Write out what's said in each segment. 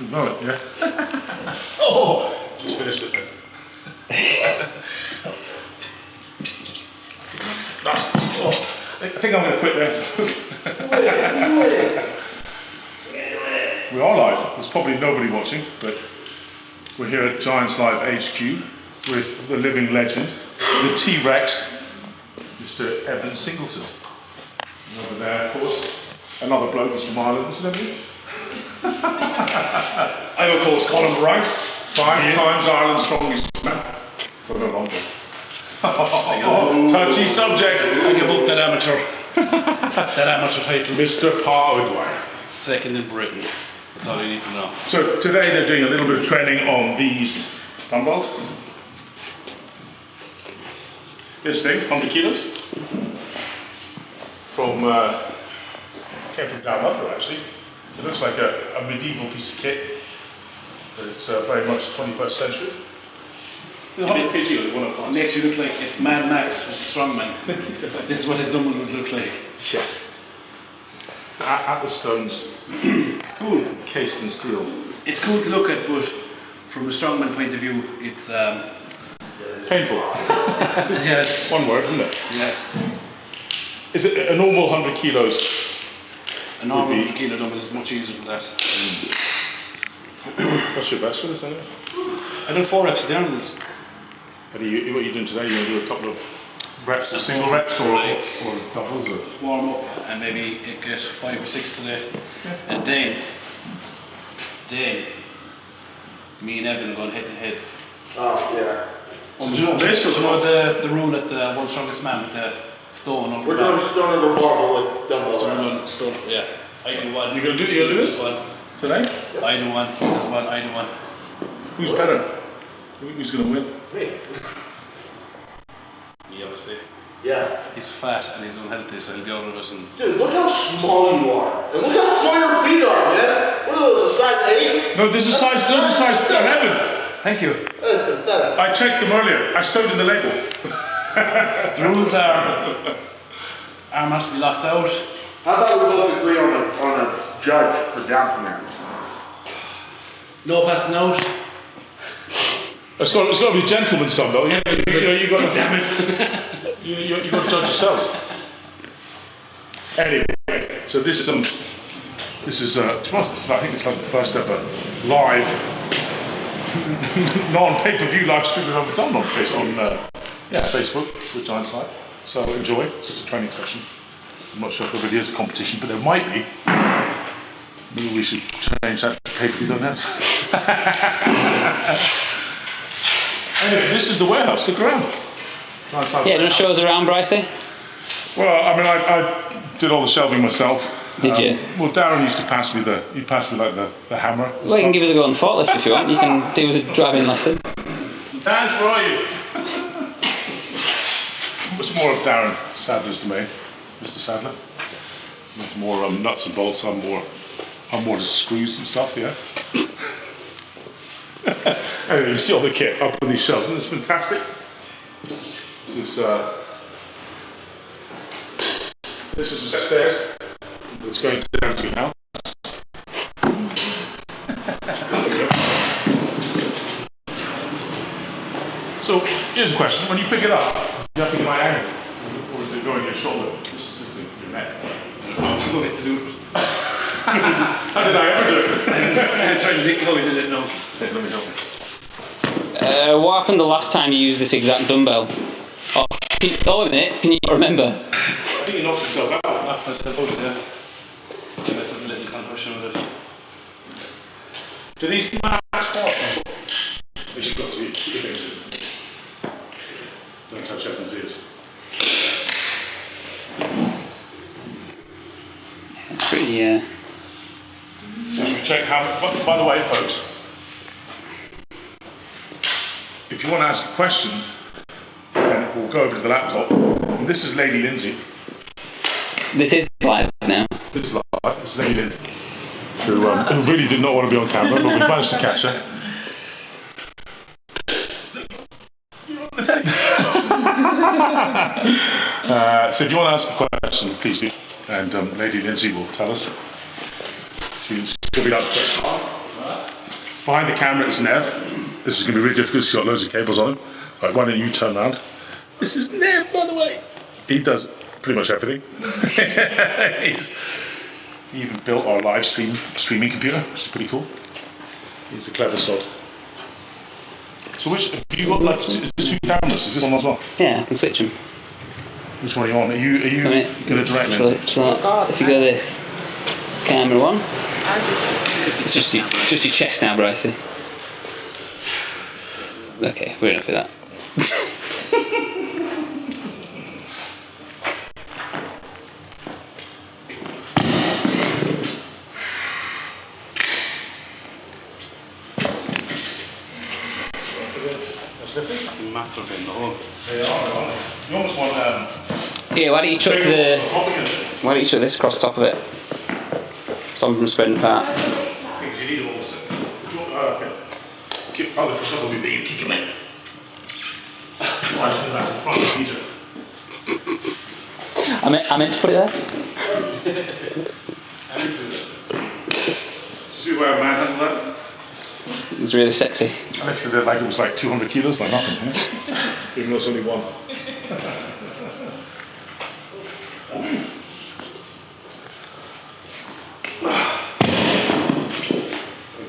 Good moment, yeah. Oh, just finished it then. Oh, I think I'm going to quit there. We are live. There's probably nobody watching, but we're here at Giants Live HQ with the living legend, the T-Rex, Mr. Evan Singleton. And over there, of course, another bloke who's from Ireland, isn't it? I'm of course Colin Bryce. 5 times Ireland's strongest man. For no longer. Touchy subject. I give up that amateur title. Mr. Pa O'Dwyer. Second in Britain. That's all you need to know. So today they're doing a little bit of training on these dumbbells. This thing, 100 kilos. Came from down under actually. It looks like a medieval piece of kit, but it's very much 21st century. It makes you look like if Mad Max was a strongman. This is what his dumbbell would look like. Yeah. So Atlas stones, cool, cased in steel. It's cool to look at, but from a strongman point of view, it's painful. Yeah, one word, isn't it? Yeah. Is it a normal 100 kilos? A normal 100 kilo dumbbell is much easier than that. What's your best for this, anyway? I done 4 reps of the arms. What are you doing today? You're going to do a couple of reps, single reps or doubles? Or? Just warm up and maybe get 5 or 6 today. Yeah. And then me and Evan are going head to head. Oh, yeah. So do you know this? Or the rule at the World's Strongest Man with the stone over. We're doing stone in the water with dumbbells. So we're doing stone, yeah. I do one. You're going to do this one today? Yep. I do one. He does one. I do one. Who's better? Who's going to win? Me. Me, obviously. Yeah. He's fat and he's unhealthy, so he'll be out of us. And dude, look how small you are, and look how small your feet are, man. What are those? A size 8? No, this is size 11. Thank you. That is pathetic. I checked them earlier. I showed in the label. The rules are arm has to be locked out. How about we both agree on a judge for down commands? No passing out. It's got to be gentleman's done though. You got to damn it. You got to judge yourself. Anyway, so this is to be honest, I think it's like the first ever live, non-pay-per-view live stream we've ever done on Facebook with Giants Live. So enjoy. It's just a training session. I'm not sure if there really is a competition, but there might be. Maybe we should change that to pay-per-view, don't we? Anyway, this is the warehouse. Look around. Yeah, do you want to show us around, Brycey? Well, I mean, I did all the shelving myself. Did you? Well, Darren used to pass me the hammer. Well, you can give us a go on the forklift if you want. You can do a driving lesson. Darren, where are you? It's more of Darren Sadler's domain, Mr. Sadler. There's more nuts and bolts. I'm more just screws and stuff. Yeah. Anyway, you see all the kit up on these shelves, and it's fantastic. This is the stairs. It's going down to your house. So here's a question: when you pick it up, do you have to get my angle, or is it going your shoulder? Just your neck. I don't know what to do. How did I ever do it? I'm trying to think how we did it now. Let me help. What happened the last time you used this exact dumbbell? Oh, wait a minute, can you remember? I think you knocked yourself out. Knocked myself out, yeah. Give myself a little concussion with it. Do these match parts? They should go to each. Don't touch Evan's ears. That's pretty, So should we check how... By the way, folks, if you want to ask a question, then we'll go over to the laptop. And this is Lady Lindsay. This is live now. This is live. This is Lady Lindsay, who really did not want to be on camera, but we managed to catch her. You're on the tape. So if you want to ask a question, please do. And Lady Lindsay will tell us. She'll be up first. Behind the camera is Nev. This is going to be really difficult. He's got loads of cables on him. Right, why don't you turn around? This is Nev, by the way. He does pretty much everything. He even built our live streaming computer, which is pretty cool. He's a clever sod. So which, have you got like two cameras? Is this one as well? Yeah, I can switch them. Which one are you on? Are you going to direct me? So if you go this, camera one. It's just your chest now, Brycey. Okay, we're enough for that. Massive in the hole. They are. You almost want Here, why don't you chuck this across the top of it? Stop them from spreading apart. Things you need almost. Okay. Keep other for some will be big. Keep them in. Why should that in front of Peter? I meant to put it there. See where a man handled that? It was really sexy. I lifted it like it was like 200 kilos, like nothing, even though it's only one.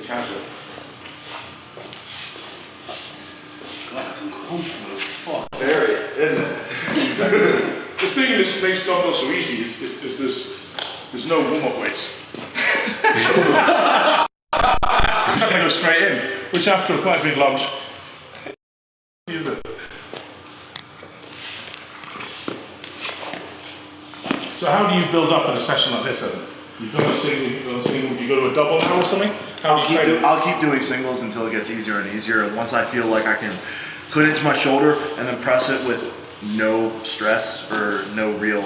Casual. That's uncomfortable as fuck. Very, isn't it? The thing that makes dumbbell so easy is there's no warm-up weights. I'm trying to go straight in, which after a quite big lunch, is it? So how do you build up in a session like this, Evan? You've done a single, you go to a double now or something? I'll keep doing singles until it gets easier and easier. Once I feel like I can put it to my shoulder and then press it with no stress or no real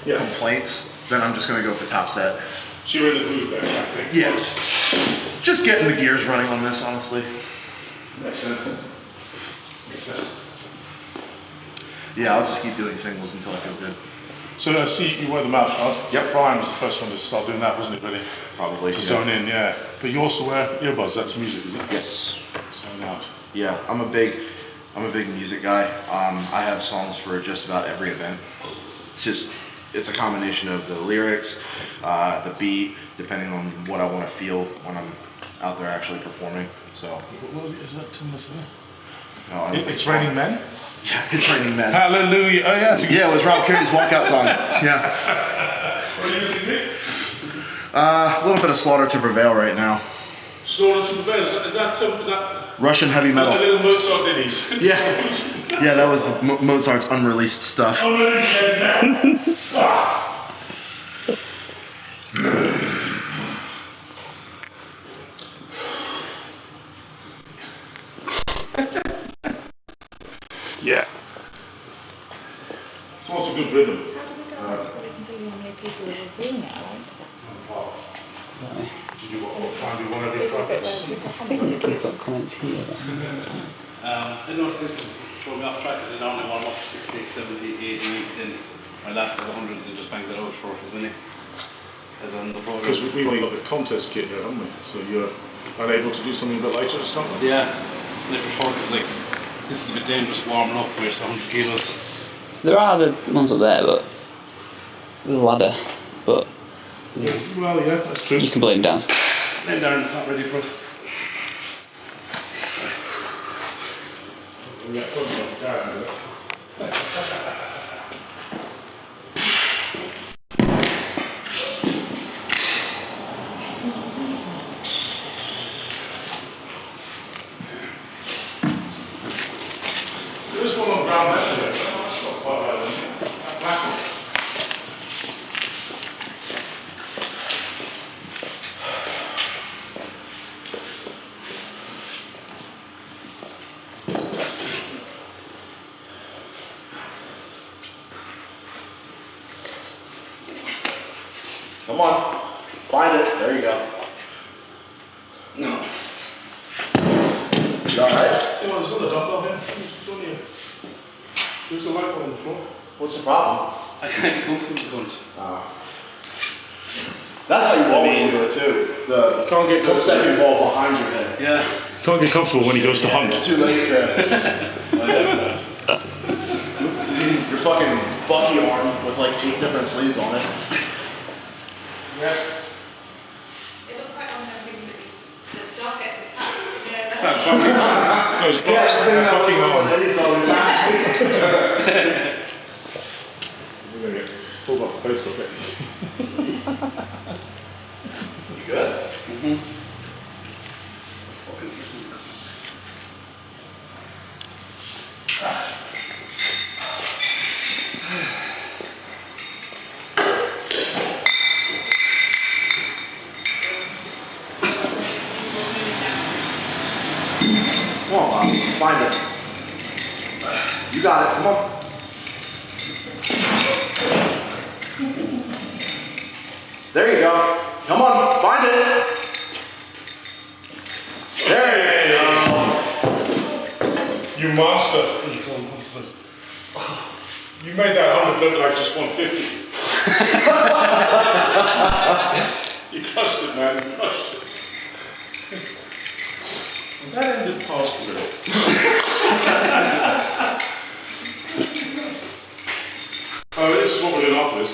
complaints, then I'm just going to go for top set. So you're in the groove there, I think. Yeah. Just getting the gears running on this, honestly. Makes sense. Makes sense. Yeah, I'll just keep doing singles until I feel good. So I see you wear the mouth guard. Yep. Brian was the first one to start doing that, wasn't it, really? Probably. To zone in, yeah. But you also wear earbuds, that's music, is it? Yes. Zone out. Yeah, I'm a big music guy. I have songs for just about every event. It's a combination of the lyrics, the beat, depending on what I want to feel when I'm out there actually performing. So. What is that too much? No, It's Raining Men? Yeah, It's Raining Men. Hallelujah. Oh yeah. Yeah, it was Rob Carey's walkout song. Yeah. What are you listening to? A little bit of Slaughter to Prevail right now. Slaughter to Prevail. Is that Russian heavy metal. the little Mozart ditties? Yeah, that was Mozart's unreleased stuff. Yeah. So what's a good rhythm? Did you try and do one every Friday? We've got comments here. I noticed this throw me off track because I normally warm up for 60, 70, 80, 90, then my last is 100, they just banged it out for as many as on the program. Because we've only got the contest kit here, haven't we? So you're unable to do something a bit lighter to start with? Yeah, like before, because like, this is a bit dangerous warming up where it's 100 kilos. There are the ones up there, but with a ladder, but Well, yeah, that's true. you can blame Dan. Then Darren's not ready for us. There is one on ground left there. That's not quite right, isn't it? That black one. Come on, find it. There you go. No. You all right? Yeah, well, there's another dumbbell here. It's only a- There's a light one on the floor. What's the problem? I can't be comfortable with it. That's how you always do it too. The Can't get the comfortable. second ball behind your head. Yeah. Can't get comfortable when he goes to hunt. It's too late to. Your fucking Bucky arm with like 8 different sleeves on it. Yes. It looks like one of those things that the dog gets attached. You know, Those blocks, fucking on. We're going to get pulled off the face of it. You good? Mm-hmm. Come on, Bob. Find it. You got it. Come on. There you go. Come on. Find it. There you go. You master. You made that 100 look like just 150. You crushed it, man. You crushed it. And that ended past drill. This is what we're doing after this.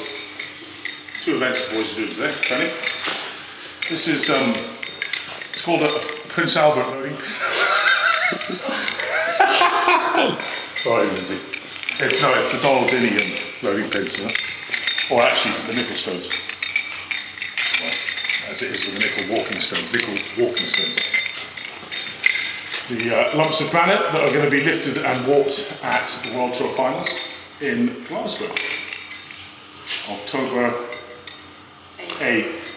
2 events the boys are doing today, Kenny. This is, it's called a Prince Albert loading. Sorry, Lindsay. It's the Donald Dinian loading pins, you know? Or actually, the nickel stones. Well, as it is with the nickel walking stones. The lumps of granite that are going to be lifted and walked at the World Tour Finals in Glasgow, October 8th.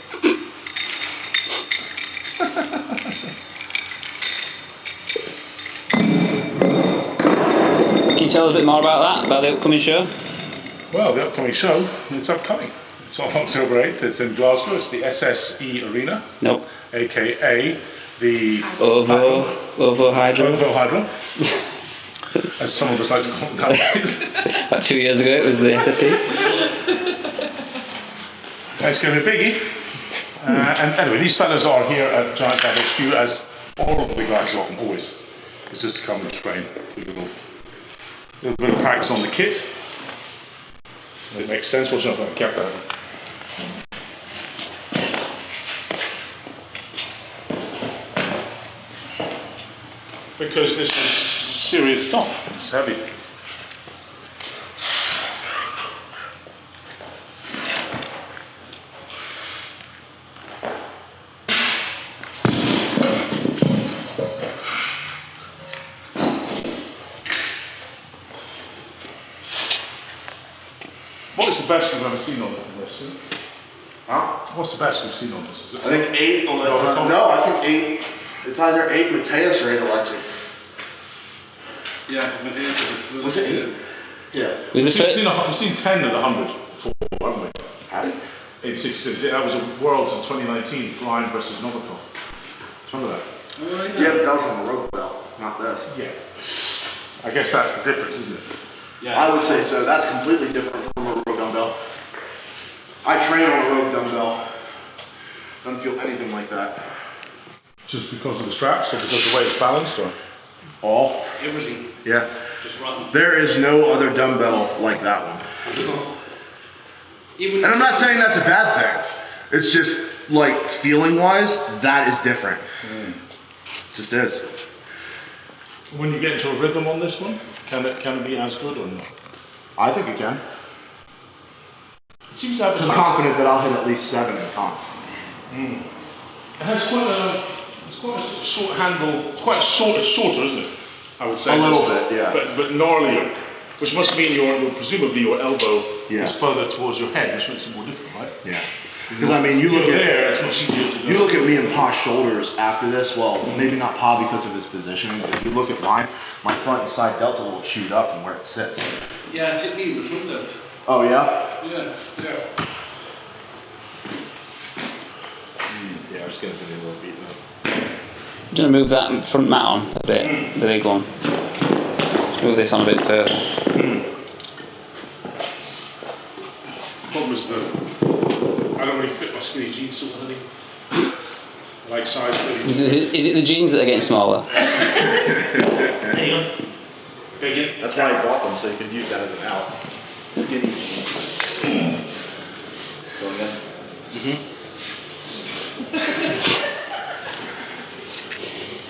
Can you tell us a bit more about that, about the upcoming show? Well, the upcoming show, it's upcoming. It's on October 8th. It's in Glasgow. It's the SSE Arena. Nope. AKA the Ovo Hydro. Ovo Hydro. As some of us like to call it nowadays. About 2 years ago it was the SSE. It's going to be a biggie. And anyway, these fellas are here at Giant Slab HQ as all of the big guys are always. It's just to come and train. A little bit of practice on the kit. It makes sense. What's up? Cap that. Because this is serious stuff. It's heavy. What is the best we've ever seen on this? Huh? What's the best we've seen on this? Is it I think 8. No, I think 8. It's either 8 Mateus or 8 Alexi. Yeah, because Mateus is. Was it 8? Yeah. Was the We've first, seen 10 at 100 before, haven't we? Had it? 866. That was a Worlds in 2019, Brian versus Novikov. Remember that? Yeah, but that was on the road bell, not this. Yeah. I guess that's the difference, isn't it? Yeah. I would say so. That's completely different from a rogue dumbbell. I train on a rogue dumbbell. Doesn't feel anything like that. Just because of the straps or because of the way it's balanced? Or? All? Everything. Yes. Just rotten. There is no other dumbbell like that one. Even And I'm not saying that's a bad thing. It's just like feeling wise, that is different. Just is. When you get into a rhythm on this one, can it be as good or not? I think it can. It seems to have I'm confident that I'll hit at least 7 in a time. It has quite a short handle. It's quite short. It's shorter, isn't it? I would say A little bit, yeah. But gnarlier, which must mean presumably your elbow Yeah. is further towards your head, which makes it more difficult, right? Yeah. Because I mean, you look there, at it's much easier to do. you look at me and Pa's shoulders after this. Well, maybe not Pa because of his positioning, but if you look at mine, my front and side delt's a little chewed up from where it sits. Yeah, it's hit me in the front delt. Oh yeah. Yeah. Yeah, it's gonna be a little beaten up. I'm going to move that front mat on a bit, the big one. Let's move this on a bit further. The problem is that I don't really fit my skinny jeans sort of thing. Like size 30. Is it the jeans that are getting smaller? There you go. Big. That's why I bought them, so you can use that as an out. Skinny. Go again.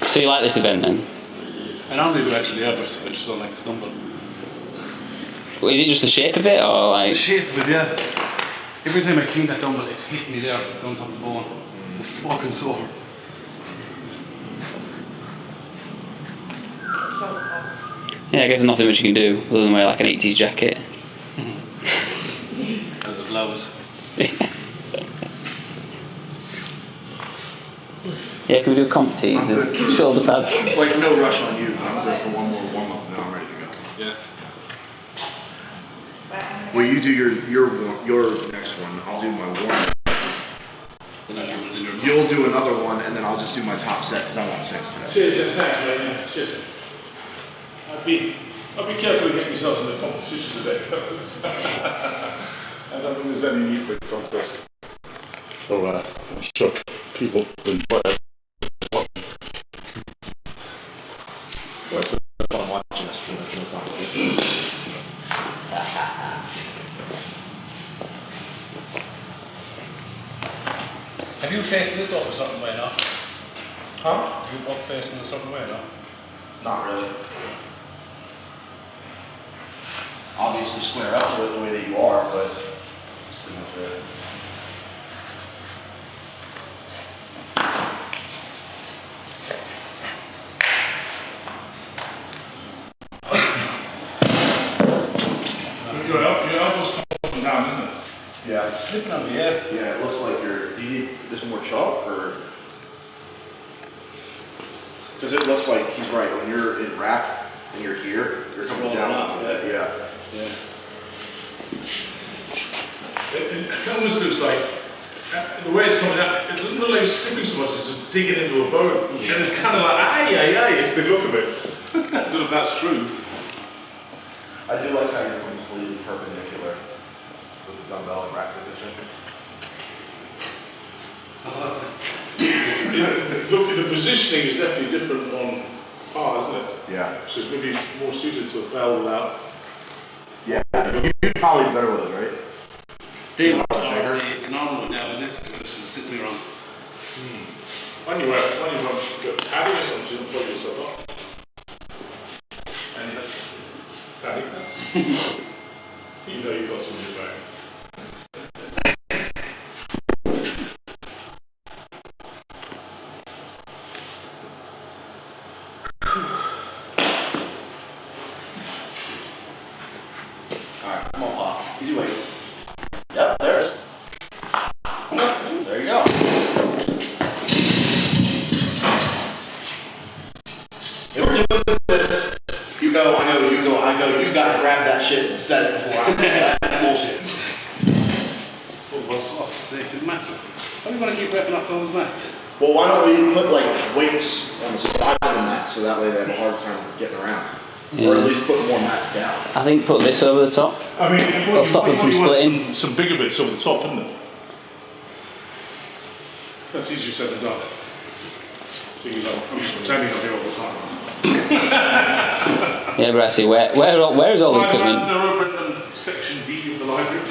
So you like this event then? I normally do actually, yeah, but I just don't like to stumble. Well, is it just the shape of it, or like? The shape of it, yeah. Every time I clean that dumbbell, it's hitting me there, down top of the bone. It's fucking sore. Yeah, I guess there's nothing much you can do other than wear like an 80s jacket. And the blouse. Yeah, can we do comp tees and shoulder pads? Like, no rush on you, but I'm good for one more warm up and then I'm ready to go. Yeah. Well, you do your next one, I'll do my warm up. You'll do another one, and then I'll just do my top set because I want 6 today. Cheers, thanks, mate. Yeah, cheers. I'd be careful to get yourselves in the competition today, fellas. I don't think there's any need for a contest. So, I'm sure people will enjoy it. What's the fun watching us? Have you faced this up a certain way now? Huh? Have you both faced in a certain way now? Not really. Obviously square up to it the way that you are, but that's pretty much it. Your elbows come up and down, isn't it? Yeah. It's slipping on me, yeah. Yeah, it looks like you're. Do you need this more chalk or? Because it looks like he's right. When you're in rack and you're here, you're coming down off, a bit. Yeah. Yeah. It almost looks like, the way it's coming out, it doesn't look like it's slipping so much, it's just digging into a bone. And it's kind of like, it's the look of it. I don't know if that's true. I do like how you're completely perpendicular with the dumbbell and rack position. The positioning is definitely different on par, isn't it? Yeah. So it's maybe more suited to a bell without. Yeah. You're probably better with it, right? They want to normal one now, and this is sitting around. When you want to go padding or something, you don't plug yourself up. And padding. You know you've got some in your bag. Alright, come on, Pop. Easy weight. Yep, there's. There you go. If we're doing this, you go, I go, you gotta grab that shit and set it before I do that. That's bullshit. Oh, what's off? Sick. The mats. Why do you want to keep repping off those mats? Well, why don't we put like weights on the side of the mat so that way they have a hard time getting around? Yeah. Or at least put more mats down. I think put this over the top. I mean, It'll stop them from splitting. Some bigger bits over the top, isn't it? That's easier said than done. Seeing as I'm just pretending I'm here all the time. Yeah, Bryce, where is all the equipment? They're over in section D of the library.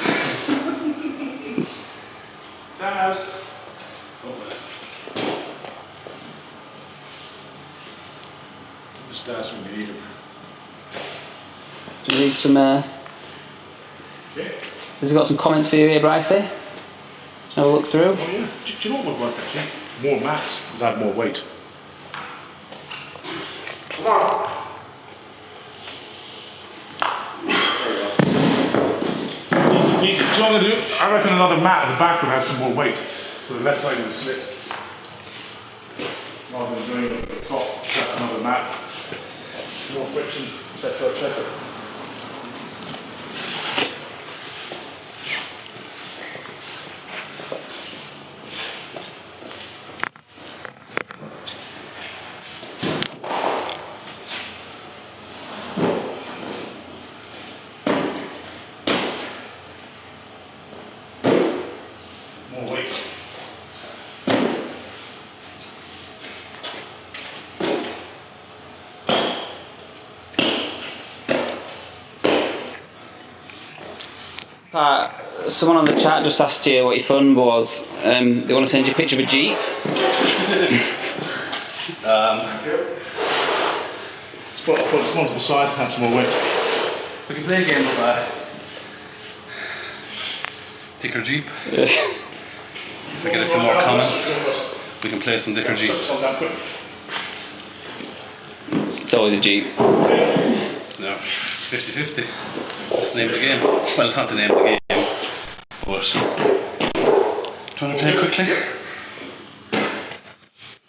Daz. Just Daz when you need him. Do you need some? Yeah. Has he got some comments for you here, Bryce? Have a look through. Oh yeah. Do you know what would work actually? More mats would add more weight. Come on. Easy. Do you know what I'm going to do? I reckon another mat at the back would add some more weight, so the less likely to slip. Rather than doing it at the top, set another mat. More friction, etc., etc. More weight. Someone on the chat just asked you what your fun was. They want to send you a picture of a Jeep. Put this one to the side, add some more weight. We can play a game of Dicker Jeep. If we get a few more comments, we can play some Dicker Jeep. It's always a Jeep. No, 50-50. That's the name of the game. Well, it's not the name of the game, but do you want to play quickly?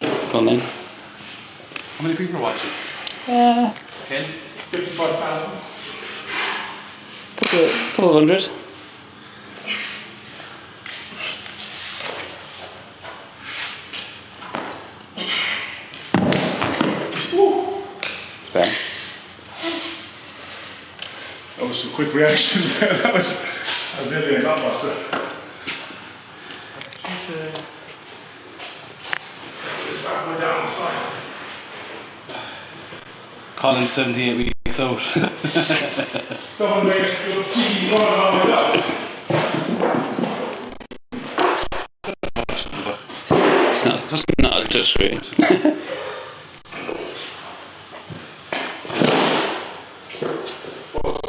Go on then. How many people are watching? 55,000. Couple of hundred. It's better. That was some quick reactions there. That was nearly a nutbuster. It's back way down the side. Colin's 78 weeks out. Someone makes your cheeky one on it up. It's not a touch screen.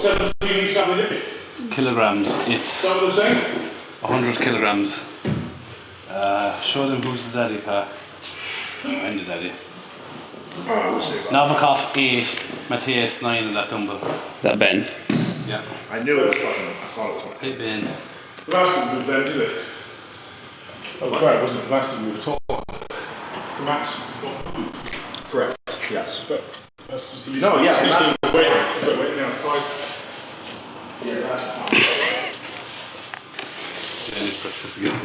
17 weeks out of the day. Kilograms. It's Some of the same. 100 kilograms. Show them who's the daddy, Pa. I'm the daddy. Novikov 8, Matthias 9 in that dumbbell. Is that Ben? Yeah. I knew it was fucking. I thought it was Hey Ben. The last thing was then, did it? Oh, correct, wasn't it? The last thing we were taught. The max. correct. Yes. That's just the least. No, yeah. Just waiting outside. Yeah, that's Yeah, let's press this again.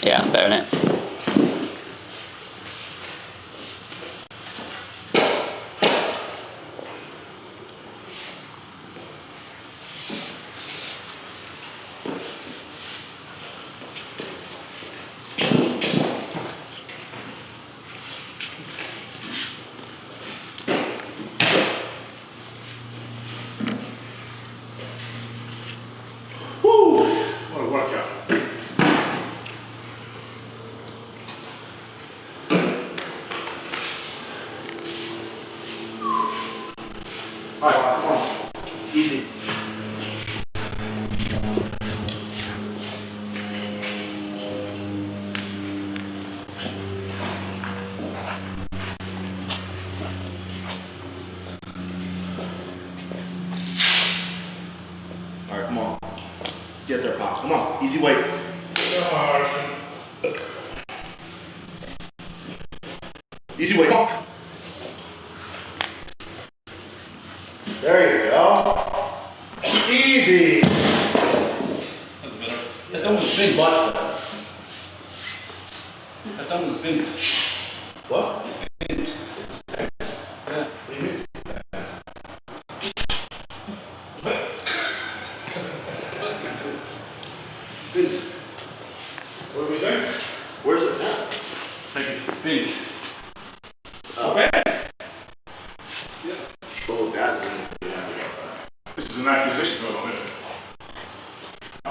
Yeah, that's better, isn't it? What a workout. Alright, come on. Easy. Alright, come on. Get there, pal. Come on. Easy weight. Easy weight. Come on. There you go. Easy. That's better. That thumb was bent. That thumb was bent. What? Bent. Yeah. Bent. What are we saying? Where's it now? Like it's bent. Oh, that's it. This is an accusation going on, isn't it?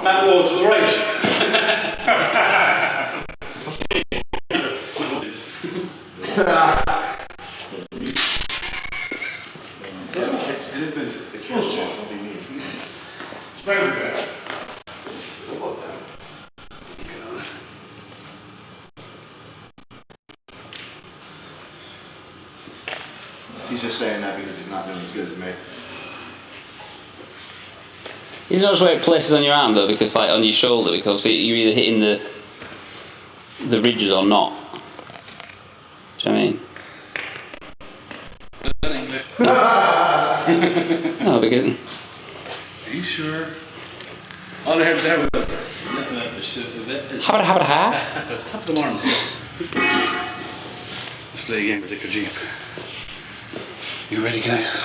Matt Laws was right. It is bent. It's better than that. He's just saying that because he's not doing as good as me. Isn't it just where it places on your arm though, because like on your shoulder, because you're either hitting the ridges or not. Do you know what I mean? No, because Are you sure? All I heard there was ha. top of the morning too. Let's play a game with Dicker Jeep. You ready, guys?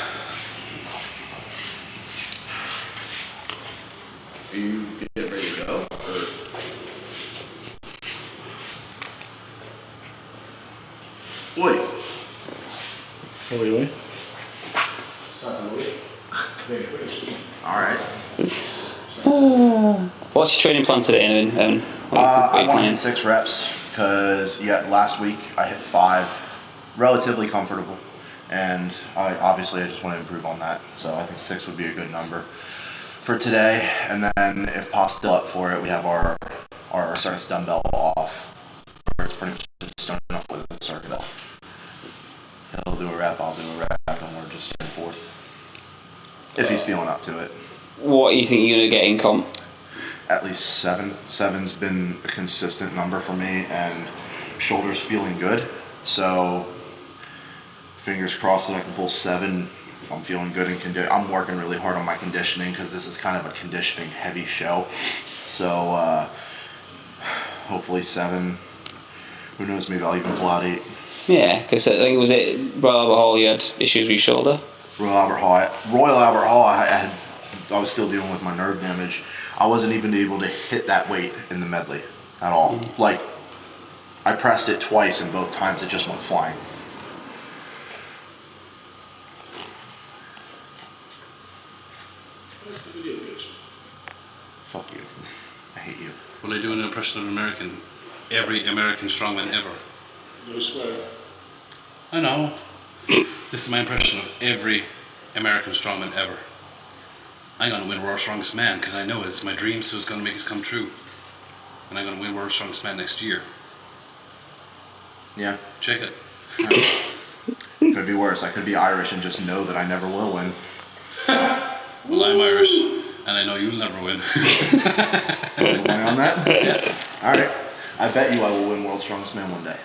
Are you getting ready to go? Wait. Wait. Stop the wait. All right. What's your training plan today, Evan? I want to hit 6 reps because last week I hit 5, relatively comfortable, and I just want to improve on that. So I think 6 would be a good number for today. And then if Pa's still up for it, we have our circus dumbbell off. It's pretty much just starting off with a circuit bell. He'll do a rep, I'll do a rep, and we're just in forth. If he's feeling up to it. What do you think you're going to get in comp? At least 7. 7's been a consistent number for me, and shoulders feeling good. So fingers crossed that I can pull 7 if I'm feeling good and I'm working really hard on my conditioning because this is kind of a conditioning heavy show. So hopefully 7. Who knows? Maybe I'll even pull out 8. Yeah, because I think Royal Albert Hall you had issues with your shoulder. Royal Albert Hall. I was still dealing with my nerve damage. I wasn't even able to hit that weight in the medley at all. Like, I pressed it twice, and both times it just went flying. Fuck you. I hate you. Will I do an impression of every American strongman ever? No swear. I know. This is my impression of every American strongman ever. I'm going to win World's Strongest Man because I know it's my dream, so it's going to make it come true. And I'm going to win World's Strongest Man next year. Yeah. Check it. Could be worse. I could be Irish and just know that I never will win. Well, I'm Irish, and I know you'll never win. Am I on that? Yeah. Alright. I bet you I will win World's Strongest Man one day.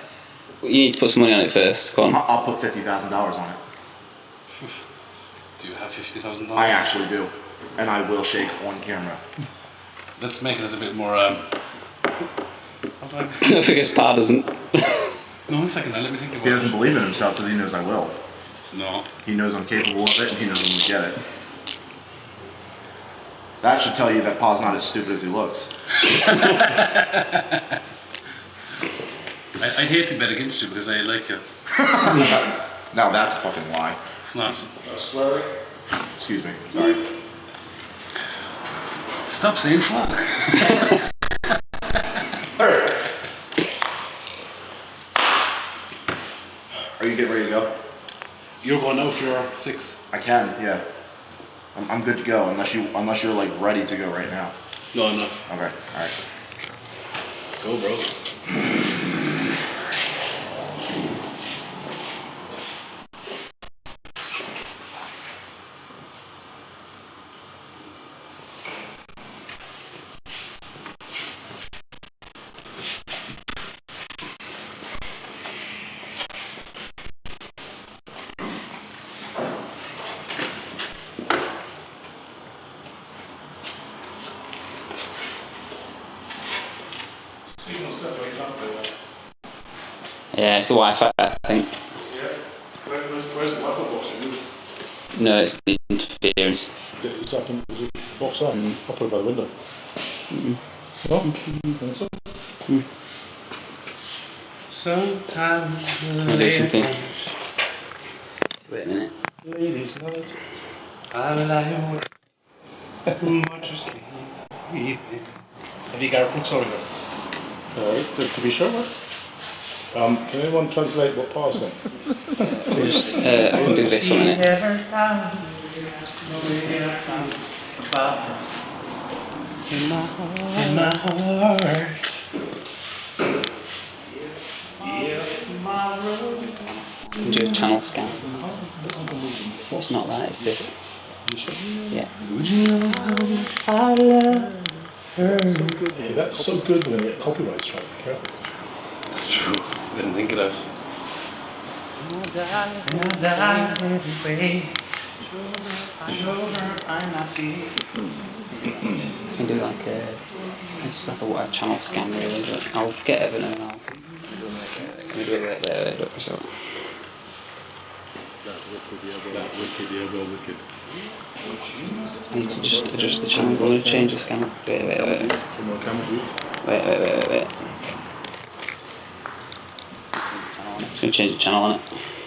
You need to put some money on it first. Come on. I'll put $50,000 on it. Do you have $50,000? I actually do. And I will shake on camera. Let's make it a bit more, Because Pa doesn't. No, 1 second now, let me think about He doesn't believe in himself because he knows I will. No. He knows I'm capable of it and he knows I'm going to get it. That should tell you that Pa's not as stupid as he looks. I hate to bet against you because I like you. No, that's a fucking lie. It's not. Swearing. Excuse me. Sorry. Stop saying fuck. Are you getting ready to go? You're going out for your 6. I can, yeah. I'm good to go unless you're like ready to go right now. No, I'm not. Okay, alright. Go, bro. Yeah, it's the Wi-Fi, I think. Yeah. Where's the Wi-Fi box? No, it's the interference. Is it box on? I'll put it by the window. No? Think so? Sometimes I'll do something. Wait a minute. Ladies, night. I lie much asleep. Have you got a sorry? To be sure, what? Can anyone translate what Pa said? I can do this 1 minute. In my heart. Do a channel scan. What's not that? It's this. Yeah. I love her. Hey, that's so good when you get copyright strike. Be careful. That's true. I didn't think of that. I can do like a channel scan really, but I'll get Evan and I'll can we do it there, so. I need to just adjust the channel. I'm going to change the scanner. Wait. Wait. I'm just going to change the channel on it.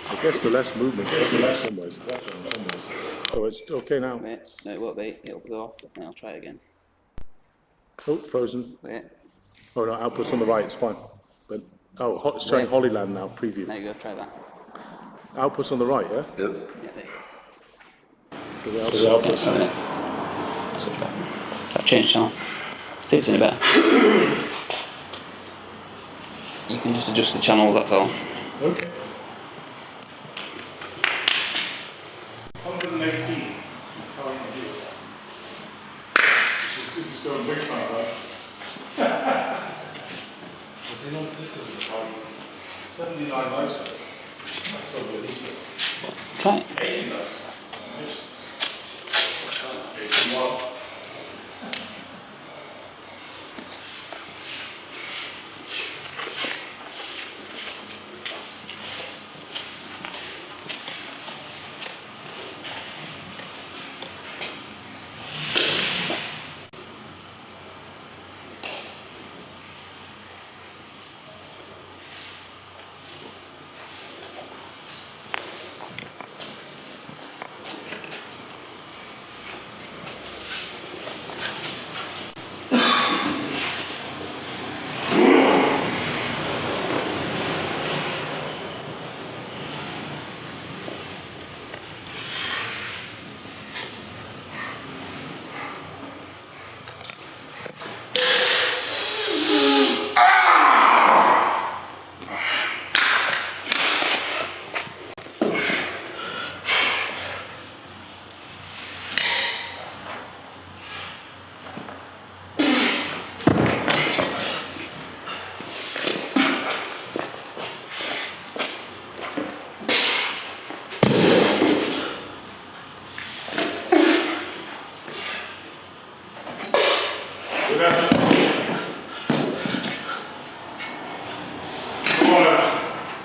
I guess the less movement, the less almost. Oh, it's okay now. Wait, no, it won't be. It'll go off, and I'll try it again. Oh, frozen. Wait, Oh no, output's on the right, it's fine. But, it's showing Hollyland now, preview. there you go, try that. Output's on the right, yeah? Yep. Yeah, there you go. So the output's That's much better. I've changed channel. See if it's any better. You can just adjust the channels, that's all. okay. 118. This is going big far, right? You know, this isn't the problem. 79 likes. That's probably at least Try it. 80 likes. 81.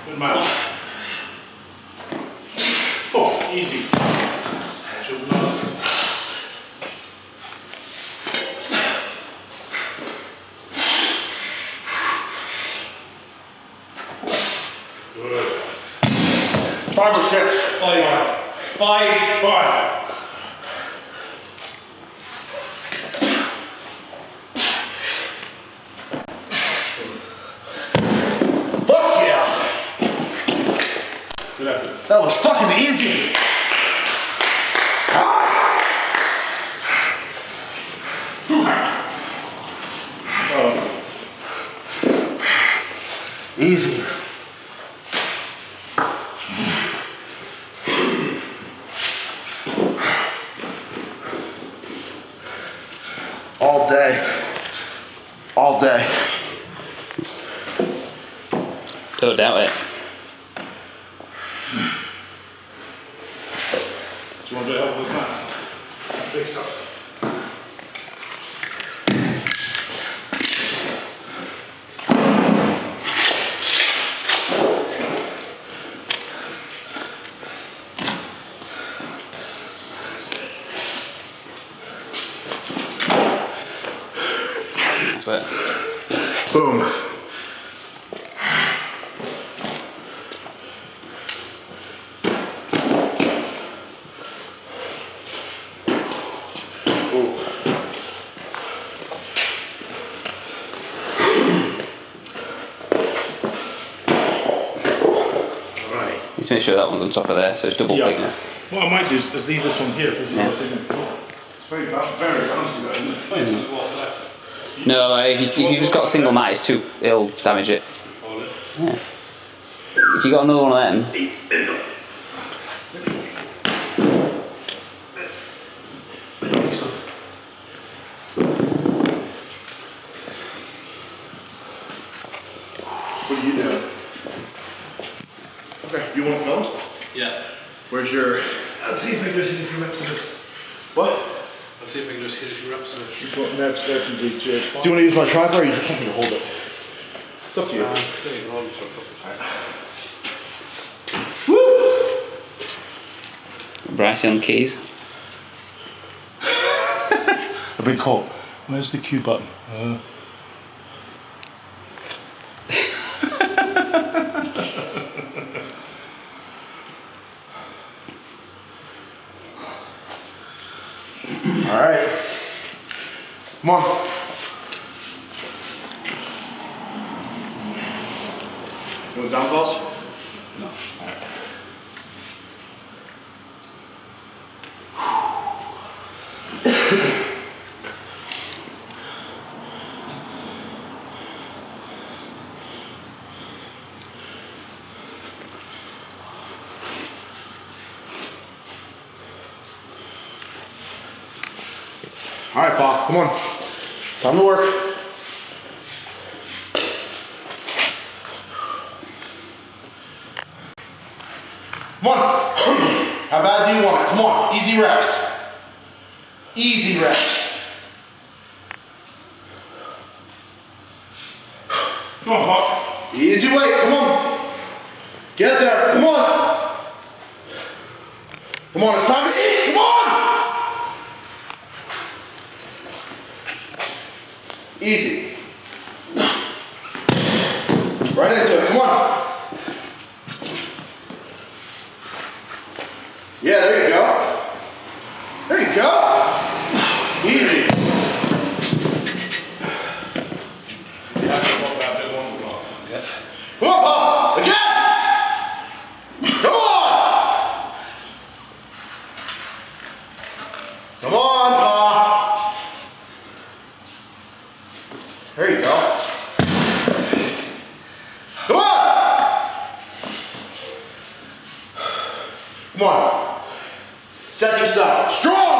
Good man. Oh, easy. Should not. Good. 5 or 6. 5. 5. Fuck yeah! Good effort. That was fucking easy! Easy. All day. All day. Don't doubt it. Do you want a bit of help with that? Big stuff. That's it. Boom. Need to make sure that one's on top of there, so it's double thickness. What I might do is leave this one here because it's very bouncy, though, isn't it? No, if you just got a single mat, it's too. It'll damage it. Yeah. If you got another one of them, What are you doing? Okay, you want those? Yeah. Where's your... I'll see if I can just hit a few reps of it. What? I'll see if I can just hit a few reps of it. You've got nerve stretching to Do you want to use my tripod or you just want me to hold it? It's up to you. I think you can hold it for a couple of times. Bryce on keys. I've been caught. Where's the Q button? Come on. You want dumbbells? No. All right, Pa, come on. Time to work. Come on. How bad do you want it? Come on. Easy reps. Easy reps. Come on, Pa. Easy weight. Come on. Get there. Come on. Come on. It's time to eat. Come on. Easy. Right into it. Come on. Yeah, there you go. There you go. Easy. Come on, Pa. Again. Come on. Come on, Pa. There you go. Come on. Come on. Set yourself strong.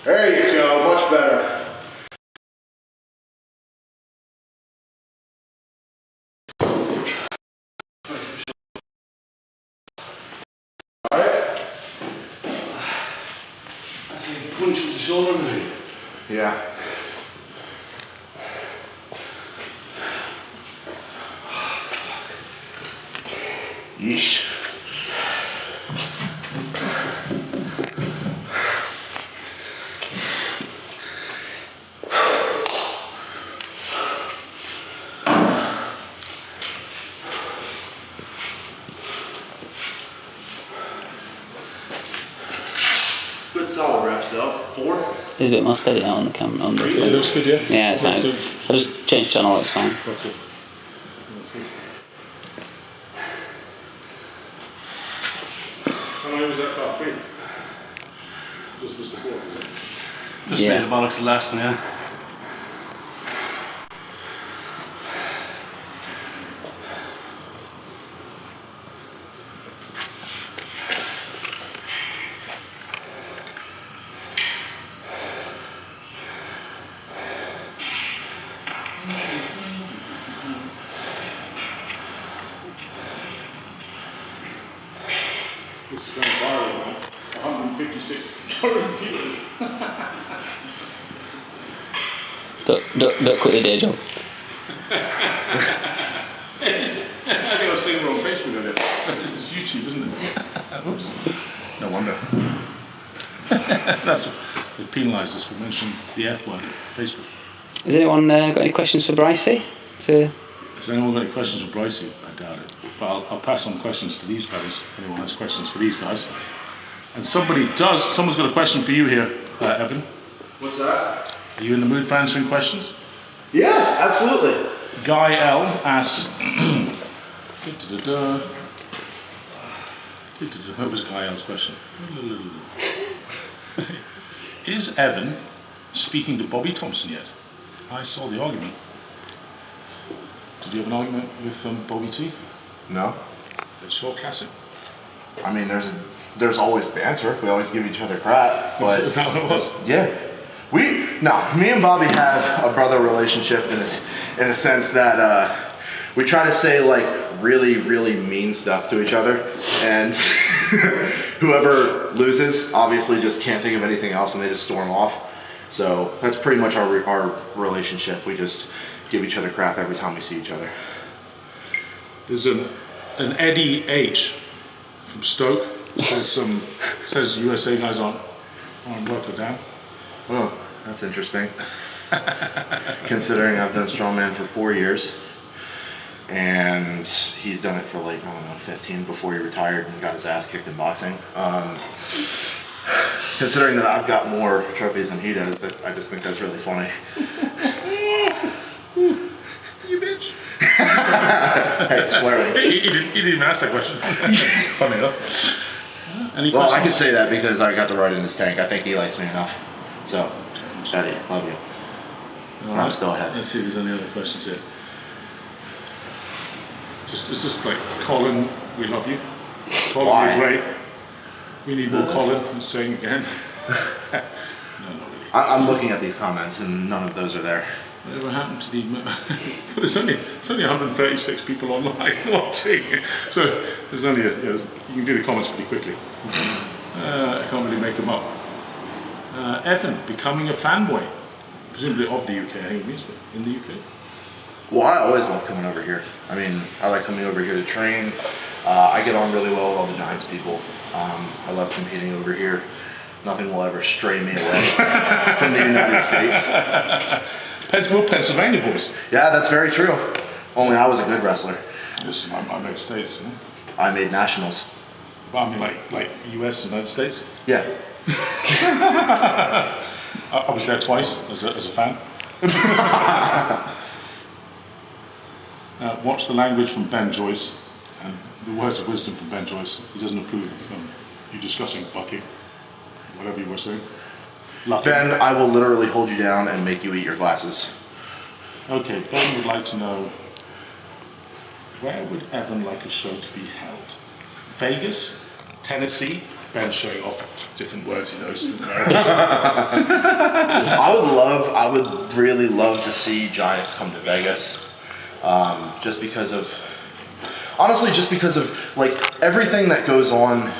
There you go. Much better. All right. That's like a punch with the shoulder blade. Yeah. Yeesh. Good solid reps though. 4. It's a bit more steady now on the camera. On the It looks good, yeah? Yeah, it's fine. I'll just change channel, it's fine. That's it. How many was that car? 3? Just was the 4, was it? Just Yeah. made the bollocks the last one, yeah. This is going viral now. 156 current viewers. Don't quit your day job. I think I've seen it on Facebook earlier. It's YouTube, isn't it? Whoops. No wonder. That's what they penalised us for mentioning the F word on Facebook. Has anyone got any questions for Brycey? Has anyone got any questions for Brycey? I doubt it. But I'll pass on questions to these fellas if anyone has questions for these guys. And someone's got a question for you here, Evan. What's that? Are you in the mood for answering questions? Yeah, absolutely. Guy L asks, what was Guy L's question? Is Evan speaking to Bobby Thompson yet? I saw the argument. Did you have an argument with Bobby T? No. It's short classic. I mean, there's always banter. We always give each other crap. But Is that what it was? yeah. Me and Bobby have a brother relationship in the sense that we try to say like really, really mean stuff to each other, and whoever loses obviously just can't think of anything else and they just storm off. So that's pretty much our relationship. We just give each other crap every time we see each other. There's an Eddie H from Stoke. Says USA guys aren't worth a damn. Oh, that's interesting. Considering I've done Strongman for 4 years. and he's done it for like, I don't know, 15 before he retired and got his ass kicked in boxing. Considering that I've got more trophies than he does, I just think that's really funny. You bitch. Hey, swear me. He didn't even ask that question. Funny enough. Any Well, I questions? can say that because I got to ride in his tank. I think he likes me enough. So, Daddy, love you. All I'm still ahead. Let's see if there's any other questions here. It's just like, Colin, we love you. Colin, Why? you're great. We need more Colin. I'm saying again. No, not really. I'm looking at these comments and none of those are there. Whatever happened to the... But there's only 136 people online watching. So there's only you can do the comments pretty quickly. I can't really make them up. Evan, becoming a fanboy. Presumably of the UK, I think it means, but in the UK. Well, I always love coming over here. I mean, I like coming over here to train. I get on really well with all the Giants people. I love competing over here. Nothing will ever stray me away from the United States. We're Pennsylvania boys. Yeah, that's very true. Only I was a good wrestler. This is my made states. Yeah? I made nationals. Well, I mean, like US, United States. Yeah. I was there twice as a fan. Watch the language from Ben Joyce and the words of wisdom from Ben Joyce. He doesn't approve of you discussing bucking, whatever you were saying. Lucky. Ben, I will literally hold you down and make you eat your glasses. Okay, Ben would like to know, where would Evan like a show to be held? Vegas? Tennessee? Ben showing off different words he knows. I would really love to see Giants come to Vegas. Just because of like everything that goes on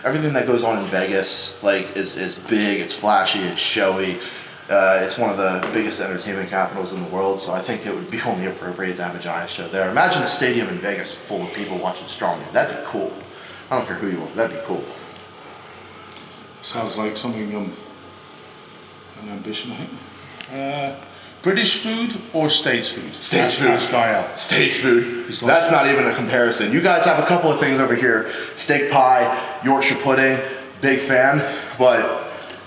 in Vegas, like is big, it's flashy, it's showy. It's one of the biggest entertainment capitals in the world, so I think it would be only appropriate to have a Giants show there. Imagine a stadium in Vegas full of people watching Strongman. That'd be cool. I don't care who you are, that'd be cool. Sounds like something, an ambition, I think. British food or States food? States food. That's guy out. States food. That's not even a comparison. You guys have a couple of things over here. Steak pie, Yorkshire pudding, big fan, but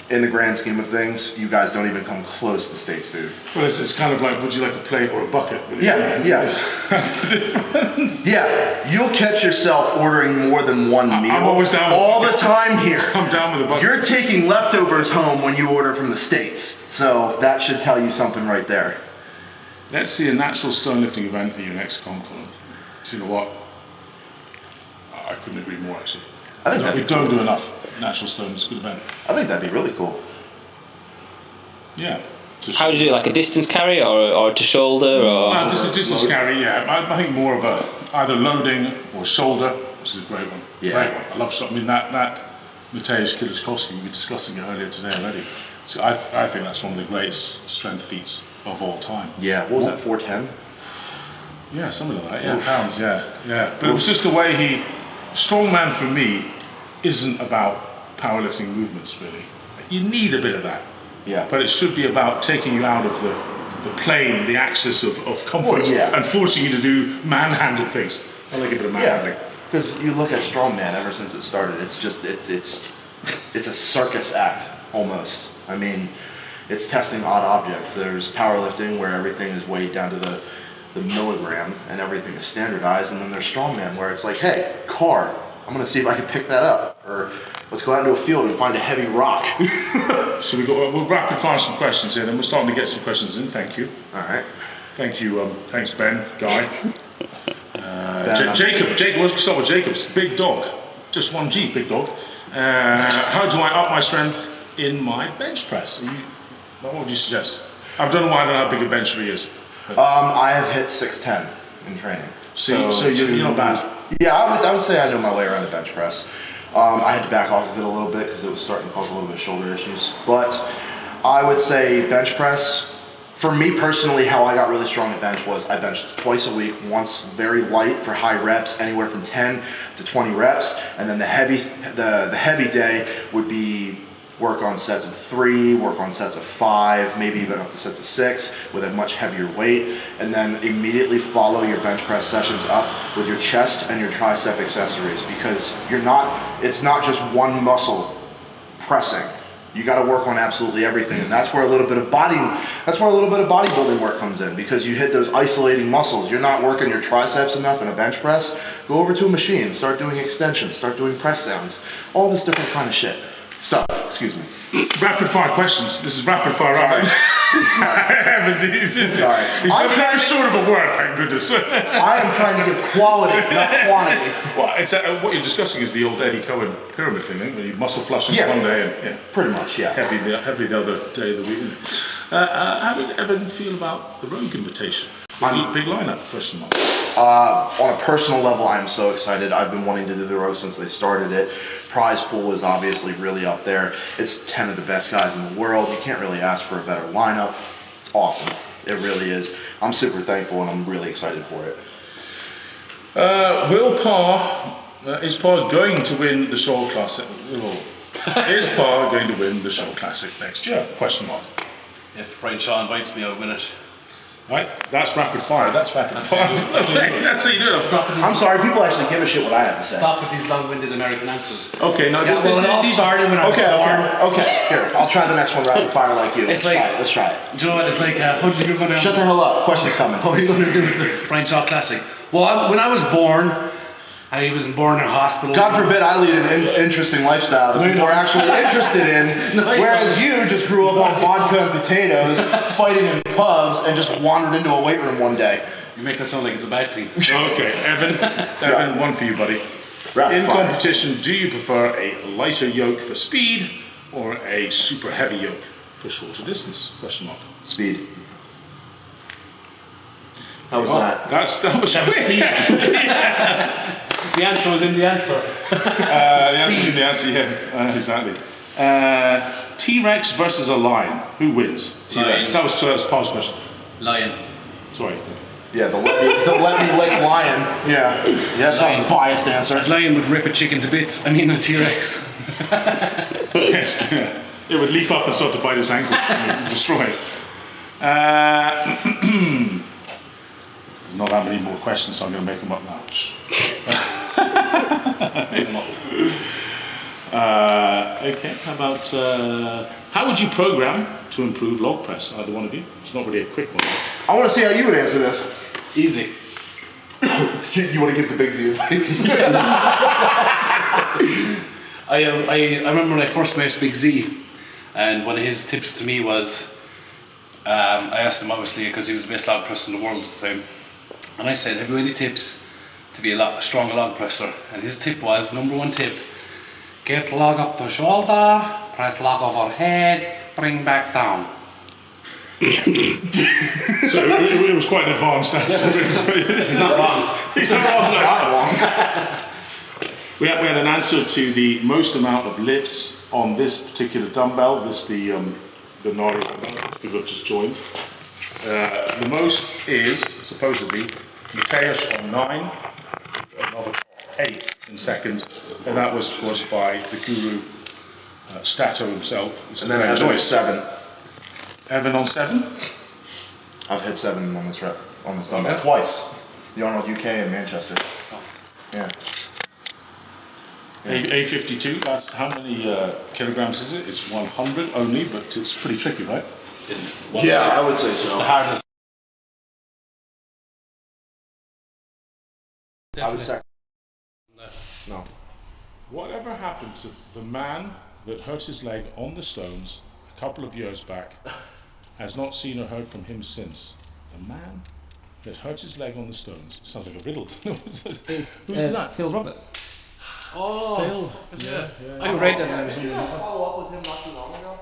in the grand scheme of things, you guys don't even come close to States food. Well, it's kind of like, would you like a plate or a bucket? Yeah. That's the difference. Yeah, you'll catch yourself ordering more than one meal. I'm always down with all the time here. I'm down with a bucket. You're taking leftovers home when you order from the States, so that should tell you something right there. Let's see a natural stone lifting event at your next con, Colin. Do you know what? I couldn't agree more, actually. I think we don't do enough natural stone. It's a good event. I think that'd be really cool. Yeah. How would you do, like a distance carry or to shoulder or? Just a distance carry, yeah. I think more of a either loading or shoulder, which is a great one. Yeah. Great one. I love. I mean that Mateusz Kieliszkowski, we were discussing it earlier today already. So I think that's one of the greatest strength feats of all time. Yeah. What was that? 410. Yeah, something like that. Yeah, pounds. Yeah. But it was just the way Strongman for me isn't about powerlifting movements really. You need a bit of that. Yeah. But it should be about taking you out of the plane, the axis of comfort, and forcing you to do manhandled things. I like a bit of manhandling. Yeah, because you look at Strongman ever since it started, it's a circus act almost. I mean, it's testing odd objects. There's powerlifting where everything is weighed down to the milligram and everything is standardized, and then there's Strongman where it's like, hey, car, I'm going to see if I can pick that up, or let's go out into a field and find a heavy rock. So we'll rapid fire some questions in, and we're starting to get some questions in. Thank you. All right. Thank you. Thanks, Ben, Guy. Jacob, let's start with Jacob's. Big dog. Just one G, big dog. How do I up my strength in my bench press? What would you suggest? I don't know why I don't know how big a bench he is. I have hit 610 in training. So you're not bad. Yeah, I would say I know my way around the bench press. I had to back off of it a little bit because it was starting to cause a little bit of shoulder issues. But I would say bench press, for me personally, how I got really strong at bench was I benched twice a week, once very light for high reps, anywhere from 10 to 20 reps, and then the heavy day would be work on sets of 3, work on sets of 5, maybe even up to sets of 6 with a much heavier weight, and then immediately follow your bench press sessions up with your chest and your tricep accessories, because it's not just one muscle pressing. You got to work on absolutely everything, and that's where a little bit of bodybuilding work comes in, because you hit those isolating muscles. You're not working your triceps enough in a bench press. Go over to a machine, start doing extensions, start doing press downs, all this different kind of shit. So, excuse me. Rapid fire questions. This is rapid fire. Sorry. Sorry. I'm very sort of a word, thank goodness. I am trying to give quality, not quantity. Well, what you're discussing is the old Eddie Cohen pyramid thing, where you muscle flushes one day and pretty much, yeah. Heavy the other day of the week. How did Evan feel about the Rogue invitation? Big lineup, question mark. On a personal level, I'm so excited. I've been wanting to do the Rogue since they started it. Prize pool is obviously really up there. It's 10 of the best guys in the world. You can't really ask for a better lineup. It's awesome. It really is. I'm super thankful, and I'm really excited for it. Is Pa going to win the Shoal Classic? Is Pa going to win the Shoal Classic next year? Question mark. If Brian Shaw invites me, I'll win it. Right, that's rapid fire. That's fire. That's how you do it. I'm sorry, people actually give a shit what I have to say. Stop with these long-winded American answers. Okay, now these started when I was born. Okay. Here, I'll try the next one rapid fire like you. Let's try it. Do you know what? It's like, how did you go down? Shut the hell up. Questions coming. What are you going to do with the Brian Shaw Classic? Well, when I was born, and he was born in a hospital. God forbid I lead an interesting lifestyle that people are actually interested in, whereas you just grew up on vodka and potatoes, fighting in pubs, and just wandered into a weight room one day. You make that sound like it's a bad thing. Okay, Evan, one for you, buddy. In competition, do you prefer a lighter yoke for speed or a super heavy yoke for shorter distance? Question mark. Speed. How was that? That was speed. The answer was in the answer. The answer was in the answer, yeah, exactly. T-Rex versus a lion. Who wins? T-Rex. That was Paul's question. Lion. Sorry. Yeah, the let me lick lion. Yeah, that's not a biased answer. A lion would rip a chicken to bits. I mean, a T-Rex. Yes, yeah. It would leap up and start to bite his ankle and destroy it. Not that many more questions, so I'm going to make them up now. Okay, how about how would you program to improve log press? Either one of you. It's not really a quick one. I want to see how you would answer this. Easy. You want to give the big Z advice? I remember when I first met Big Z, and one of his tips to me was, I asked him obviously because he was the best log presser in the world at the time, and I said, have you any tips to be a strong log presser? And his tip was, number 1 tip, get log up the shoulder, press log overhead, bring back down. So it was quite an advanced answer. He's not wrong. He's not wrong. We had an answer to the most amount of lifts on this particular dumbbell. This the Nari dumbbell. People have just joined. The most is supposedly Mateusz on 9, another 8 in second, and that was of course by the guru Stato himself. And then Evan on 7. Evan on 7. I've hit 7 on this rep on this dumbbell twice. The Arnold UK in Manchester. Yeah. A52, that's how many kilograms is it? It's 100 only, but it's pretty tricky, right? I would say so. It's the hardest. I would say no. Whatever happened to the man that hurt his leg on the stones a couple of years back has not seen or heard from him since? The man that hurt his leg on the stones. Sounds like a riddle. Who's that? Phil Roberts. Oh, Phil. Yeah. I read that. Did you guys follow up with him not too long ago?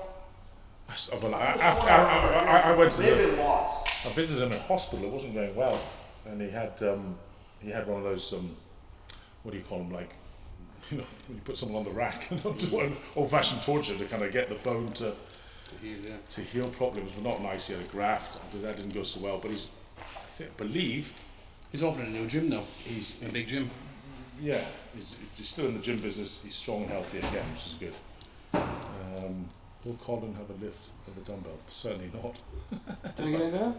I went to They've been lost. I visited him in hospital. It wasn't going well, and he had one of those what do you call them, like, you know, when you put someone on the rack and do an old-fashioned torture to kind of get the bone to heal properly. It was not nice. He had a graft. That didn't go so well, but I believe he's opening a new gym now. He's in a big gym. Yeah, he's still in the gym business. He's strong and healthy again, which is good. Will Colin have a lift of the dumbbell? Certainly not. Do we give it a go?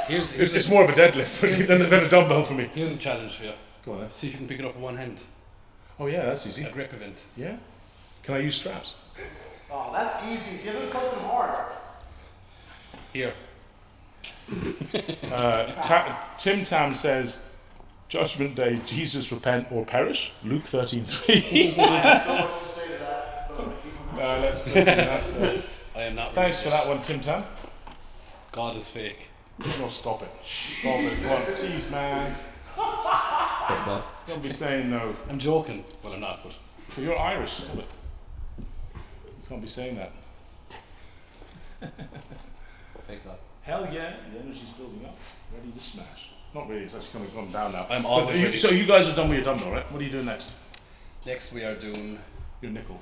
It's more of a deadlift for me than a dumbbell for me. Here's a challenge for you. Go on then. See if you can pick it up with one hand. Oh yeah, that's easy. A grip event. Yeah? Can I use straps? Oh, that's easy. Give him something hard. Here. Tim Tam says, Judgment Day, Jesus repent or perish. Luke 13:3. I have so much to say to that. But Let's do that. I am not Thanks for religious. that one, Tim Tam. God is fake. No, stop it. Stop it. Come on, jeez, man. Don't be saying no. I'm joking. Well, I'm not, but Well, you're Irish, stop it. You can't be saying that. fake God. Hell yeah, the energy's building up, ready to smash. Not really, it's actually kind of gone down now. I'm But always ready. So you guys are done with your dumbbell, right? What are you doing next? Next we are doing Your nickel.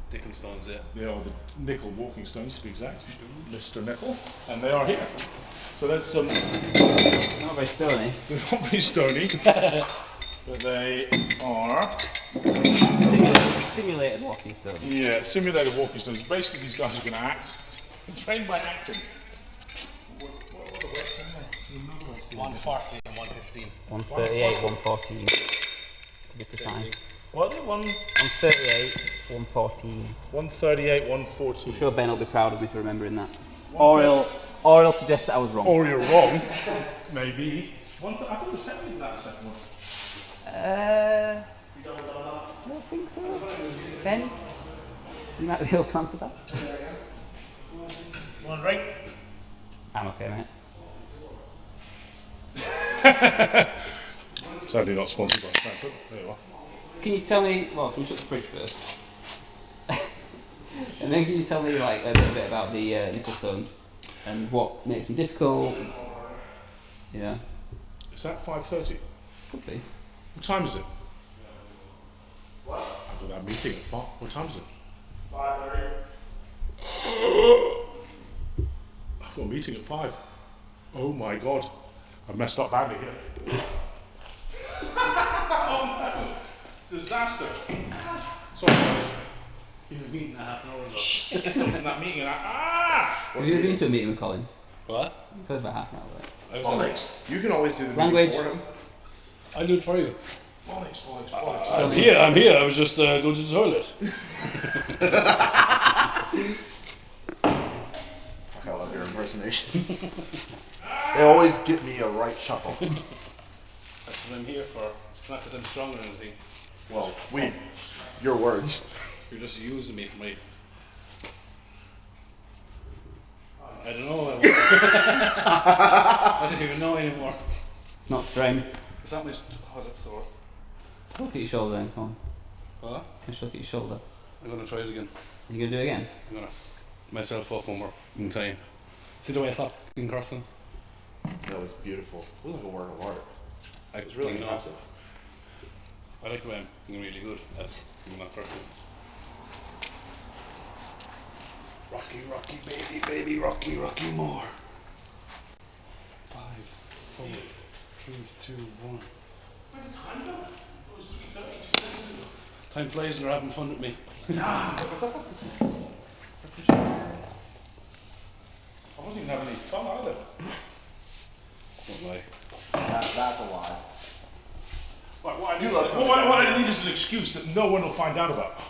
Dickens stones, yeah. They are the nickel walking stones, to be exact. Mr. Nickel. And they are here. So that's some... Not very stony. They're not very stony, but they are... Simulated walking stone. Yeah, simulated walking stones. Basically, these guys are going to act. They're trained by acting. What are the weights on there? 140 and 115. 138, 114. To be precise. What are they? 138, 114. 138, 114. I'm sure Ben will be proud of me for remembering that. Or he'll suggest that I was wrong. Or you're wrong. Maybe. I thought it was 70 that second one. I don't think so. Ben? You might be able to answer that. One right. I'm okay, mate. Sadly not sponsored by Stanford. There you are. Can you tell me, well, can you shut the fridge first? And then can you tell me like a little bit about the nickel stones and what makes them difficult? Yeah. Is that 5:30? Could be. What time is it? What? I've got that meeting at 5. What time is it? 5:30. I've got a meeting at 5. Oh my god. I've messed up badly here. Oh no! Disaster. Sorry guys. He's a meeting at half an hour ago. Shit! I was in that meeting and Have you ever been to a meeting with Colin? What? It was about half an hour. Right? I was Bollocks. You can always do the Language. meeting for him. I'll do it for you. bollocks. I'm here. I was just going to the toilet. Fuck, I love your impersonations. They always get me a right chuckle. That's what I'm here for. It's not because I'm strong or anything. Well, your words. You're just using me for my... I don't know. I don't even know anymore. It's not strength. Is that my... Oh, that's sore. Look at your shoulder then, come on. What? Just look at your shoulder. I'm going to try it again. Are you going to do it again? I'm going to myself up one more time. See the way I stopped being crossing? That was beautiful. It was like a work of art. It was really impressive. I like the way I'm being really good at being not crossing. Rocky, rocky, baby, baby, rocky, rocky more. 5, 4, 3, 2, 1. Where did time go? It was 3:30. Time flies and they're having fun with me. I wasn't even having any fun either. Don't lie. That's a lie. What I You need, love what I need is an excuse that no one will find out about.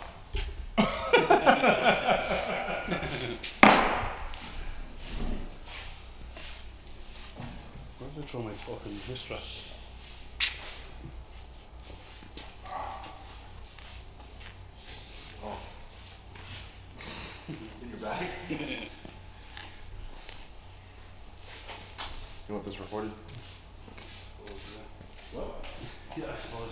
Where did I throw my fucking wrist wrap? Oh. In your bag? You want this recorded? What? Yeah, I suppose.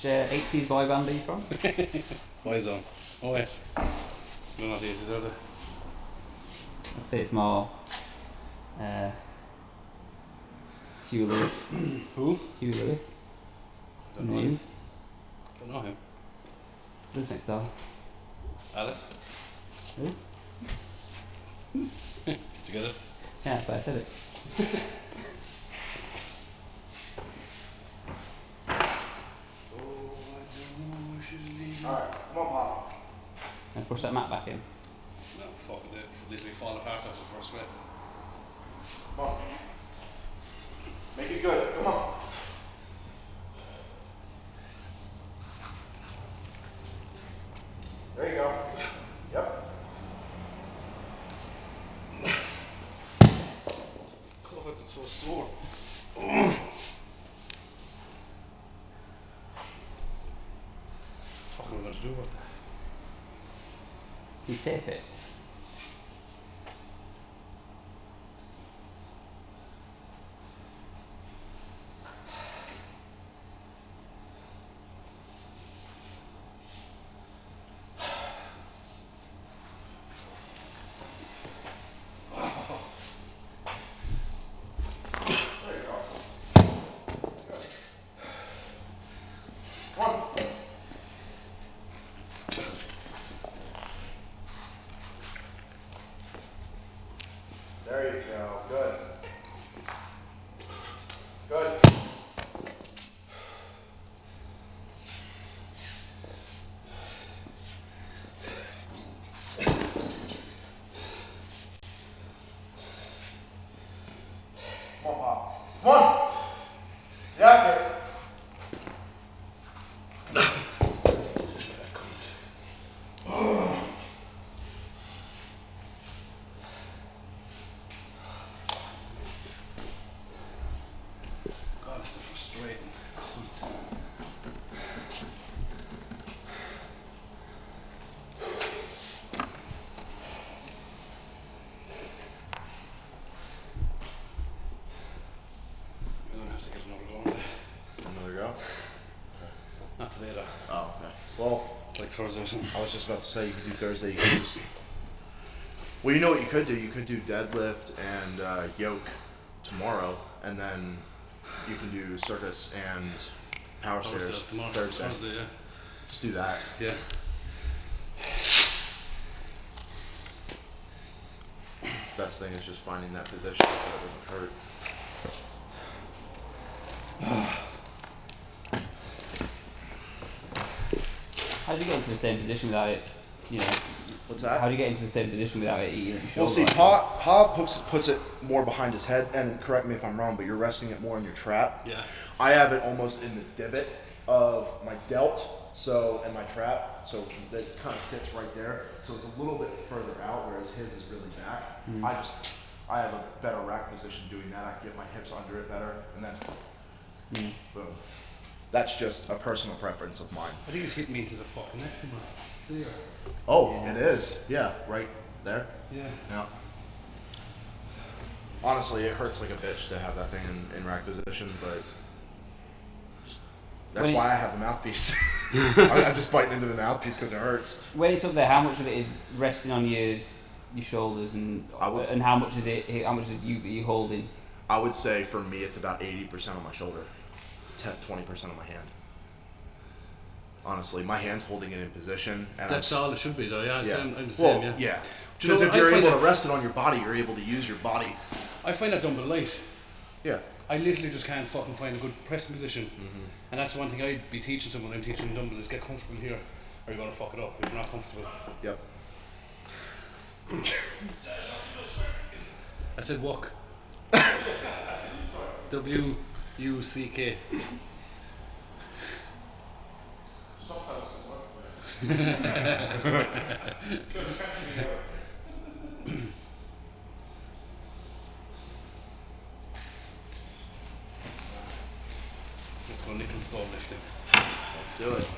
80s boy band are you from? Boyzone. Oh wait. None of these, are they? I'd say it's more Hugh Lewis. Who? Hugh Lewis. Don't know him. Don't know him. Lives next door. Alice? Who? Did you get it? Yeah, that's why I said it. Alright, come on, Pop. And push that mat back in. No, fuck it. They literally fall apart after the first rep. Come on. Make it good. Come on. There you go. Yep. God, it's so sore. Fuck, what am I going to do about that? You tape it. There you go. Good. Good. Come on, Pop. Come on. Get after it. God, it's so frustrating. I'm gonna have to get another go on that. Another go? Not today though. Oh, okay. Well, Like Thursday or something. I was just about to say you could do Thursday. You could just. Well, you know what you could do? You could do deadlift and yoke tomorrow, and then you can do circus and power stairs tomorrow. Thursday. Thursday, yeah. Just do that. Yeah. Best thing is just finding that position so it doesn't hurt. How do you get into the same position without it, you know? What's that? How do you get into the same position without it eating at your Well, shoulder? see, Pa puts it more behind his head, and correct me if I'm wrong, but you're resting it more in your trap. Yeah. I have it almost in the divot of my delt, so and my trap, so that kind of sits right there. So it's a little bit further out, whereas his is really back. I have a better rack position doing that. I can get my hips under it better, and then boom. That's just a personal preference of mine. I think it's hit me into the fucking neck somewhere. There. Oh, Yeah. it is. Yeah, right there. Yeah. Yeah. Honestly, it hurts like a bitch to have that thing in rack position, but that's When- why I have the mouthpiece. I'm just biting into the mouthpiece because it hurts. When it's up there, how much of it is resting on your shoulders, and how much is it? How much is you holding? I would say for me, it's about 80% on my shoulder, 20% on my hand. Honestly, my hand's holding it in position. And That's all it should be though, yeah. Yeah. I'm the same, Well, yeah. Do you Because know if what? I you're find able to that- rest it on your body, you're able to use your body. I find that dumbbell light. Yeah. I literally just can't fucking find a good pressing position. And that's the one thing I'd be teaching someone when I'm teaching dumbbell is get comfortable here or you're going to fuck it up if you're not comfortable. Yep. I said walk. W-U-C-K. Sometimes it doesn't work for me. Let's go nickel stall lifting. Let's do it.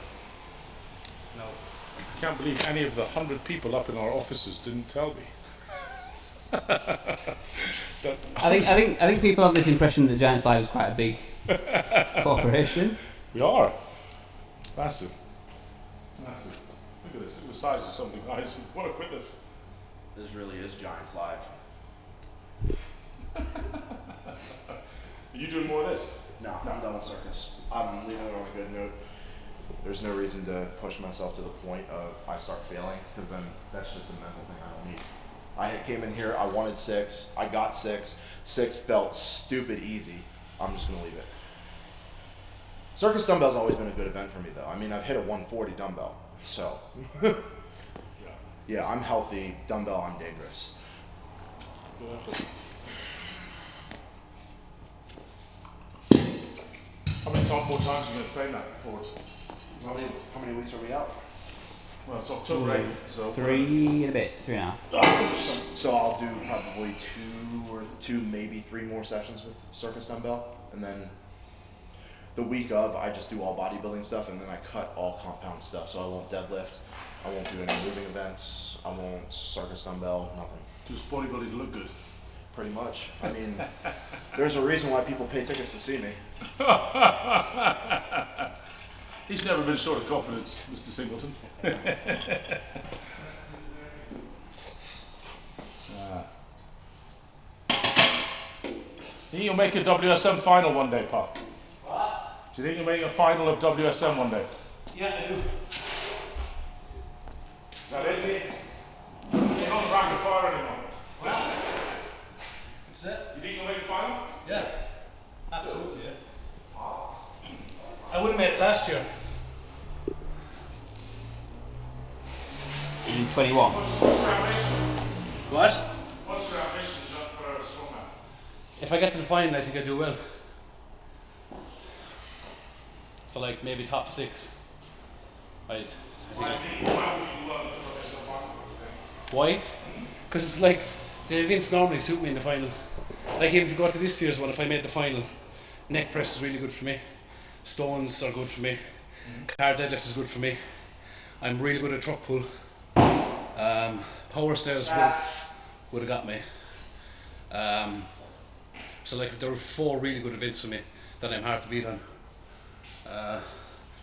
No. I can't believe any of the 100 people up in our offices didn't tell me. I think people have this impression that Giants Live is quite a big corporation. We are. Massive. Massive. Look at this. Look at the size of something, guys. What a quickness. This really is Giants Live. Are you doing more of this? No, I'm done with circus. I'm leaving it on a good note. There's no reason to push myself to the point of I start failing, because then that's just a mental thing I don't need. I came in here, I wanted 6, I got 6. 6 felt stupid easy. I'm just gonna leave it. Circus dumbbell's always been a good event for me though. I mean, I've hit a 140 dumbbell, so. Yeah, I'm healthy. Dumbbell, I'm dangerous. How many more times are you going to train that before? How many weeks are we out? Well, it's October 8th, so 3 and a bit, 3.5. So I'll do probably 2, maybe 3 more sessions with circus dumbbell, and then the week of I just do all bodybuilding stuff, and then I cut all compound stuff. So I won't deadlift, I won't do any moving events, I won't circus dumbbell, nothing. just bodybuilding to look good. Pretty much. I mean, there's a reason why people pay tickets to see me. He's never been short of confidence, Mr. Singleton. Do you think you'll make a WSM final one day, Pa? What? Do you think you'll make a final of WSM one day? Yeah, I do. Is that it? You're not rapid fire anymore. What? What's that? You think you'll make a final? Yeah. Absolutely, yeah. I would have made it last year. In 21. What's your ambition? What? What's your ambition for Strongman? If I get to the final, I think I do well. So like maybe top 6. I think Why would you love Why? Because it's like the events normally suit me in the final. Like even if you go to this year's one, if I made the final, neck press is really good for me. Stones are good for me. Car deadlift is good for me. I'm really good at truck pull. Power stairs would have got me. So like there were 4 really good events for me that I'm hard to beat on.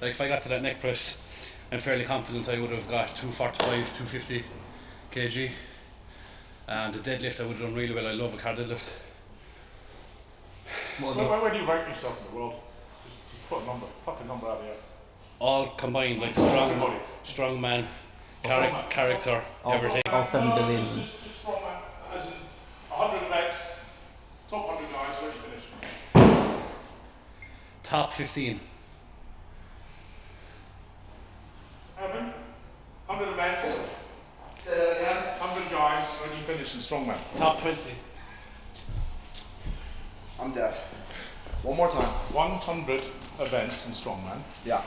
Like if I got to that neck press, I'm fairly confident I would have got 245, 250 kg. And the deadlift I would have done really well. I love a car deadlift. So where do you rank yourself in the world? Just put a number, pluck a number out there. All combined, like strongman, character, everything. All 7 billion. Just strongman, as in 100 events, top 100 guys, where do you finish? Top 15. Evan, 100 events, Say that again? 100 guys, where do you finish in strongman? Top 20. I'm deaf. One more time. 100 events in strongman, Yeah.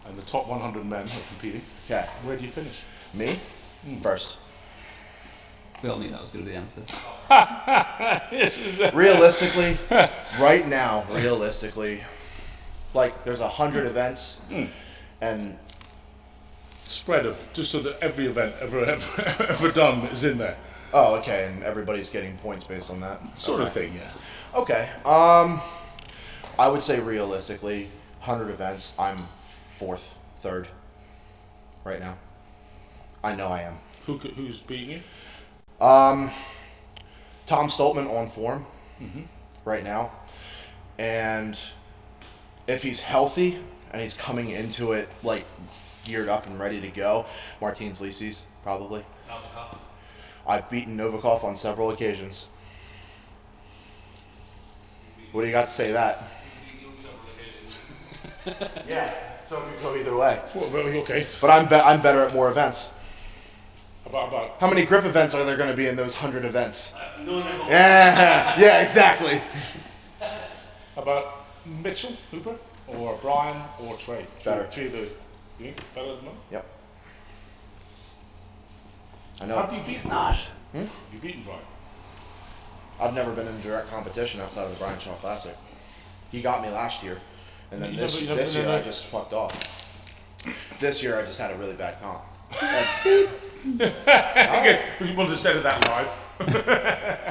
and the top 100 men are competing. Okay. Where do you finish? Me? First. We all knew that was going to be the answer. Realistically, right now, like there's 100 events, and Spread of, just so that every event ever done is in there. oh, okay, and everybody's getting points based on that. Sort Okay. of thing, yeah. Okay. I would say realistically, 100 events, I'm 4th, 3rd, right now. I know I am. Who's beating you? Tom Stoltman on form right now, and if he's healthy and he's coming into it like geared up and ready to go, Martins Lisis probably. I've beaten Novikov on several occasions. What do you got to say to that? Yeah, so it could go either way. Well, okay. But I'm better at more events. About How many grip events are there going to be in those 100 events? None. Yeah, exactly. about Mitchell, Hooper, or Brian, or Trey? Better. Three of the, you think better than them? Yep. I know. Have you beaten? Not. Have you beaten Brian? I've never been in direct competition outside of the Brian Shaw Classic. He got me last year, and then this year I just fucked off. This year I just had a really bad comp. Okay, we will just say that live.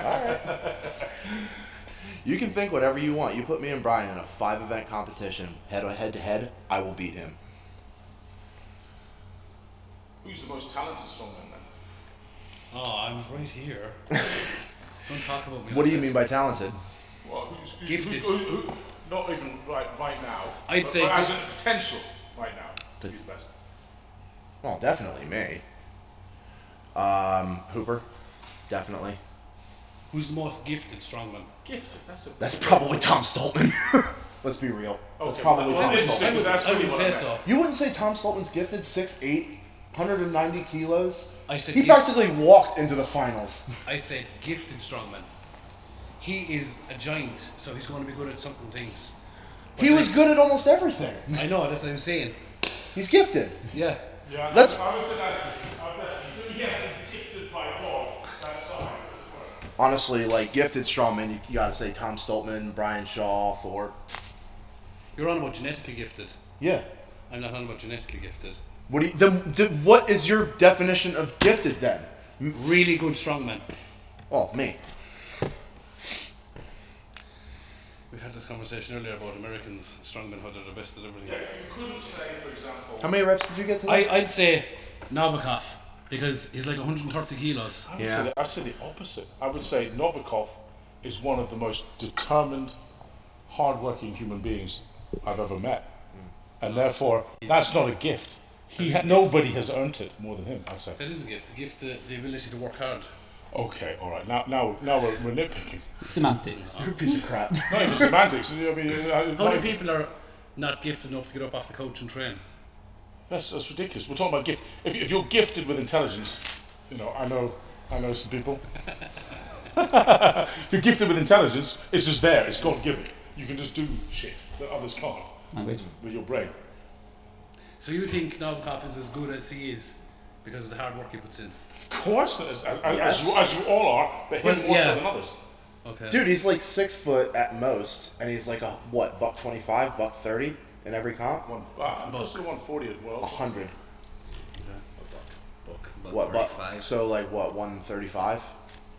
Alright. You can think whatever you want. You put me and Brian in a 5-event competition, head to head, I will beat him. Who's the most talented strongman then? Oh, I'm right here. Don't talk about me. What do you mean by talented? Well, who's Gifted. Who, not even right now. I'd but, say but as good- in potential right now. Who's the best? Well, definitely me. Hooper, definitely. Who's the most gifted strongman? Gifted. That's probably Tom Stoltman. Let's be real. That's Okay, probably well, Tom interesting, Stoltman. but that's I really would what say meant. so. You wouldn't say Tom Stoltman's gifted? 6'8", 190 kilos? I said He gift- practically walked into the finals. I said gifted strongman. He is a giant, so he's going to be good at certain things. But He was good at almost everything. I know, that's what I'm saying. He's gifted. Yeah. Yeah, Let's- I would say that's yes, gifted by God, that size. Honestly, like gifted strongman, you gotta say Tom Stoltman, Brian Shaw, Thor. You're on about genetically gifted. Yeah. I'm not on about genetically gifted. What do you, what is your definition of gifted then? Really good strongman. Oh, me. We had this conversation earlier about Americans, strongmen, how they're the best at everything. Yeah, you couldn't say, for example. How many reps did you get today? I'd say Novikov, because he's like 130 kilos. I'd say the opposite. I would say Novikov is one of the most determined, hard-working human beings I've ever met, and therefore that's not a gift. Nobody has earned it more than him. I'd say. That is a gift. The gift, the ability to work hard. Okay, all right. Now we're nitpicking. Semantics. You're a piece of crap. Not even semantics. I mean, How many people are not gifted enough to get up off the couch and train? That's ridiculous. We're talking about gift. If you're gifted with intelligence, I know some people. If you're gifted with intelligence, it's just there. It's God given. You can just do shit that others can't with your brain. So you think Novikov is as good as he is because of the hard work he puts in? Of course, Yes. as you all are, but him Well, more yeah. so than others. Okay. Dude, he's like 6 foot at most, and he's like $125, $130 in every comp? Close to 140 as well. 100. Book. What, so like what, 135?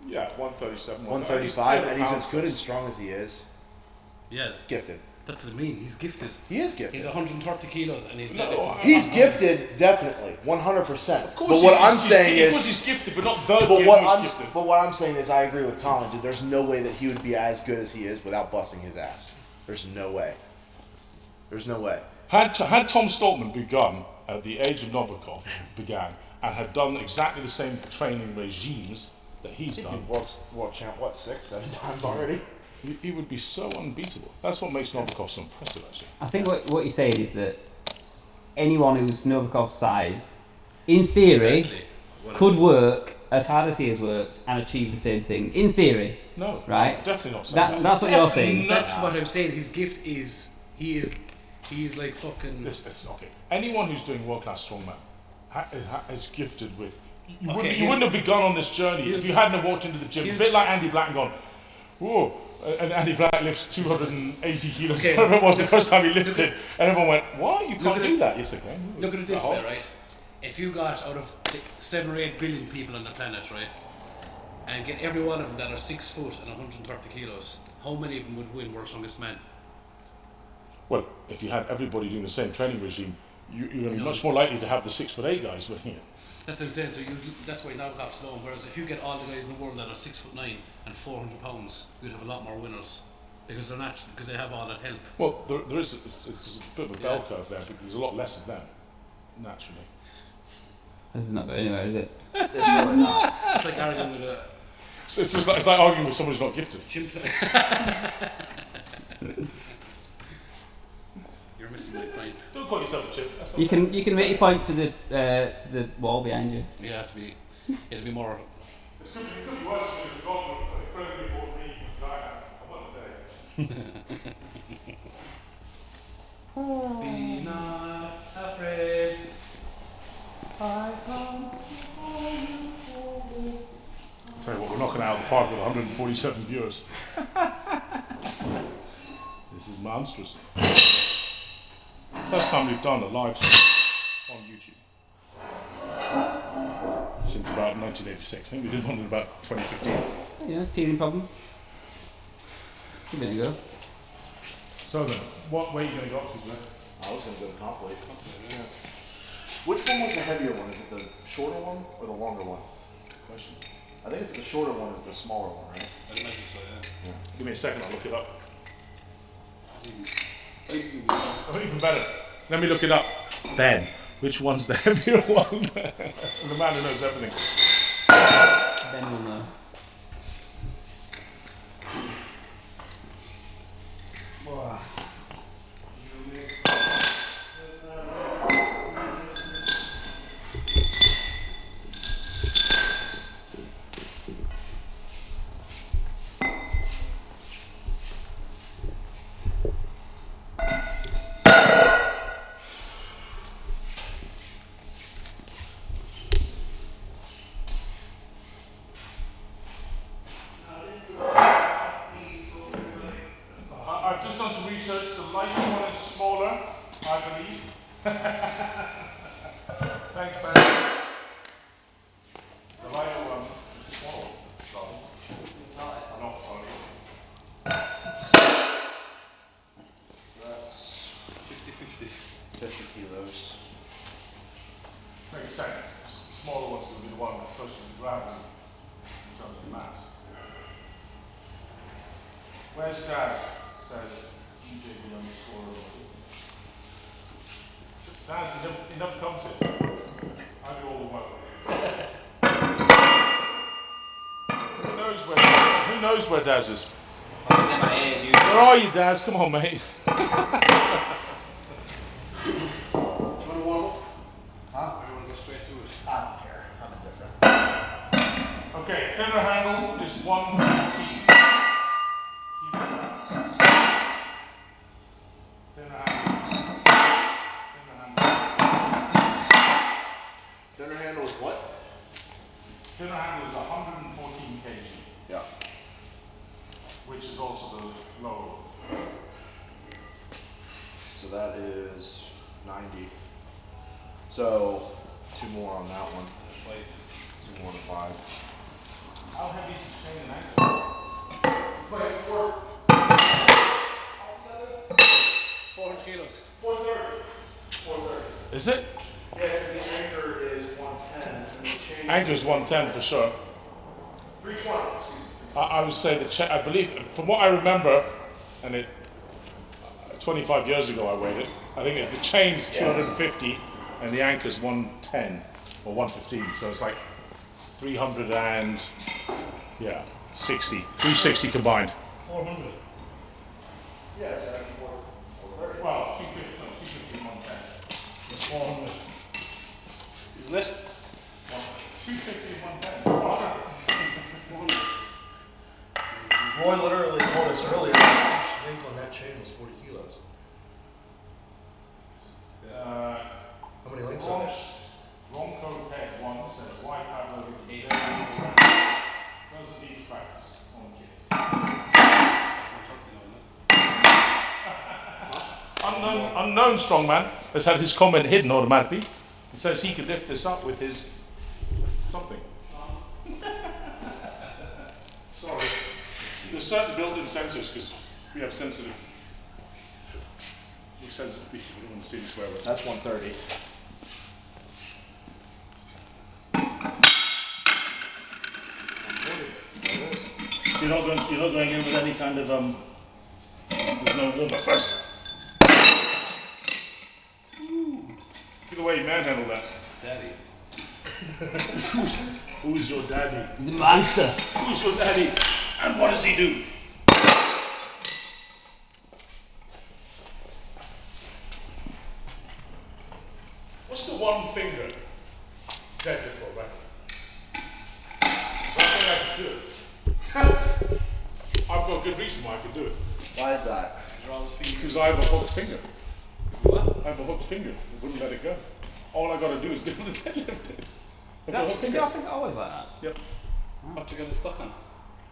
Yeah, 137. 135, and he's as good and strong as he is. Yeah, Gifted. that's what I mean. He's gifted. He is gifted. He's 130 kilos and he's No, deadlifting. He's gifted, definitely, 100%. Of course, But what I'm he's saying gifted. Of is, course he's gifted, but not the most gifted. but what I'm saying is, I agree with Colin. Dude, there's no way that he would be as good as he is without busting his ass. There's no way. There's no way. Had Tom Stoltman begun at the age of Novikov began and had done exactly the same training regimes that he's done, World champ, what, 6, 7 times already? he would be so unbeatable. That's what makes Novikov so impressive, actually. I think what you're saying is that anyone who's Novikov's size, in theory, Exactly. could work as hard as he has worked and achieve the same thing. In theory. No, Right. definitely not saying that. That's what you're saying. That's what I'm saying. His gift is he's like fucking. It's okay. Anyone who's doing world-class strongman is gifted with. You Okay, wouldn't have begun on this journey if you hadn't have walked into the gym. A bit like Andy Black and gone, whoa. And Andy Black lifts 280 kilos, Okay. whatever it was the first time he lifted, and everyone went, "What? You Look can't at do it- that." Yes, I can. Look at it this way, right? If you got out of 7 or 8 billion people on the planet, right, and get every one of them that are 6 foot and 130 kilos, how many of them would win World's Strongest Man? Well, if you had everybody doing the same training regime, you're going to be much more likely to have the 6'8" guys winning it. That's what I'm saying. So that's why Novikov's known. Whereas if you get all the guys in the world that are 6'9" and 400 pounds, you'd have a lot more winners because they're natural, because they have all that help. Well, there is it's a bit of a bell curve there because there's a lot less of them, naturally. This is not going anywhere, is it? It's really not. It's like arguing with a So it's like arguing with someone who's not gifted. chimp. You're missing my point. Don't call yourself a chip. That's not You can make your point to the wall behind you. Yeah, it'll be more. It could be worse if you've got an incredibly important knee guy. I want to say. Be not afraid. Tell you what, we're knocking it out of the park with 147 viewers. This is monstrous. First time we've done a live stream on YouTube since about 1986. I think we did one in about 2015. Yeah, teething problem. Give it a go. So then, what weight are you going to go up to today? I was going to go to comp weight. Which one one's the heavier one? Is it the shorter one or the longer one? Question. I think it's the shorter one is the smaller one, right? I'd imagine so, yeah. Give me a second, I'll look it up. Oh, even better. Let me look it up. Ben, which one's the heavier one? The man who knows everything. Ben will know. I've just done some research. The lighter one is smaller, I believe. Thanks, Ben. The lighter one is smaller. Sorry. Not sorry. That's 50-50. 50 kilos. Makes sense. The smaller one's going to be the one closer to the ground in terms of mass. Where's Daz? Says EJB underscore. Daz, he never comes in. I do all the work. Who knows where Daz is? Where are you, Daz? Come on, mate. Huh? I want to go straight to it. I don't care. I'm indifferent. Okay, thinner handle is 115. Thinner handle is what? Thinner handle is 114 kg, Yeah. which is also the lower. So that is 90. So 2 more on that one. 2 more to 5. How heavy is the chain and ankle? 400 kilos. 430. 430. Is it? Yeah, because the anchor is 110 and the chain Anchor's 110 for sure. 320. Excuse me. I would say I believe, from what I remember, and it 25 years ago I weighed it, I think the chain's 250 and the anchor's 110 or 115, so it's like 360 combined. 400. Yeah, it's actually 430. Well, 250 and 110. It's 400. Isn't it? 250 and 110. 400. Roy literally told us earlier that each link on that chain was 40 kilos. How many links are there? Wrong code head 1 says why have over 8. Those are these practice on kit. Unknown strongman has had his comment hidden automatically. He says he could lift this up with his something. Sorry. There's certain built-in sensors because we have sensitive people. We don't want to see any swear words. That's 130. You're not going in with any kind of there's no warm up first. Look at the way you manhandle that. Daddy. Who's your daddy? The monster. Who's your daddy? And what does he do? What's the one finger deadlift for, right? I think I can do it. I've got a good reason why I can do it. Why is that? Because I have a hooked finger. What? I have a hooked finger. I wouldn't let it go. All I got to do is do the deadlift. I've got a hooked Did finger. I think always like that? Yep. What you got it stuck on?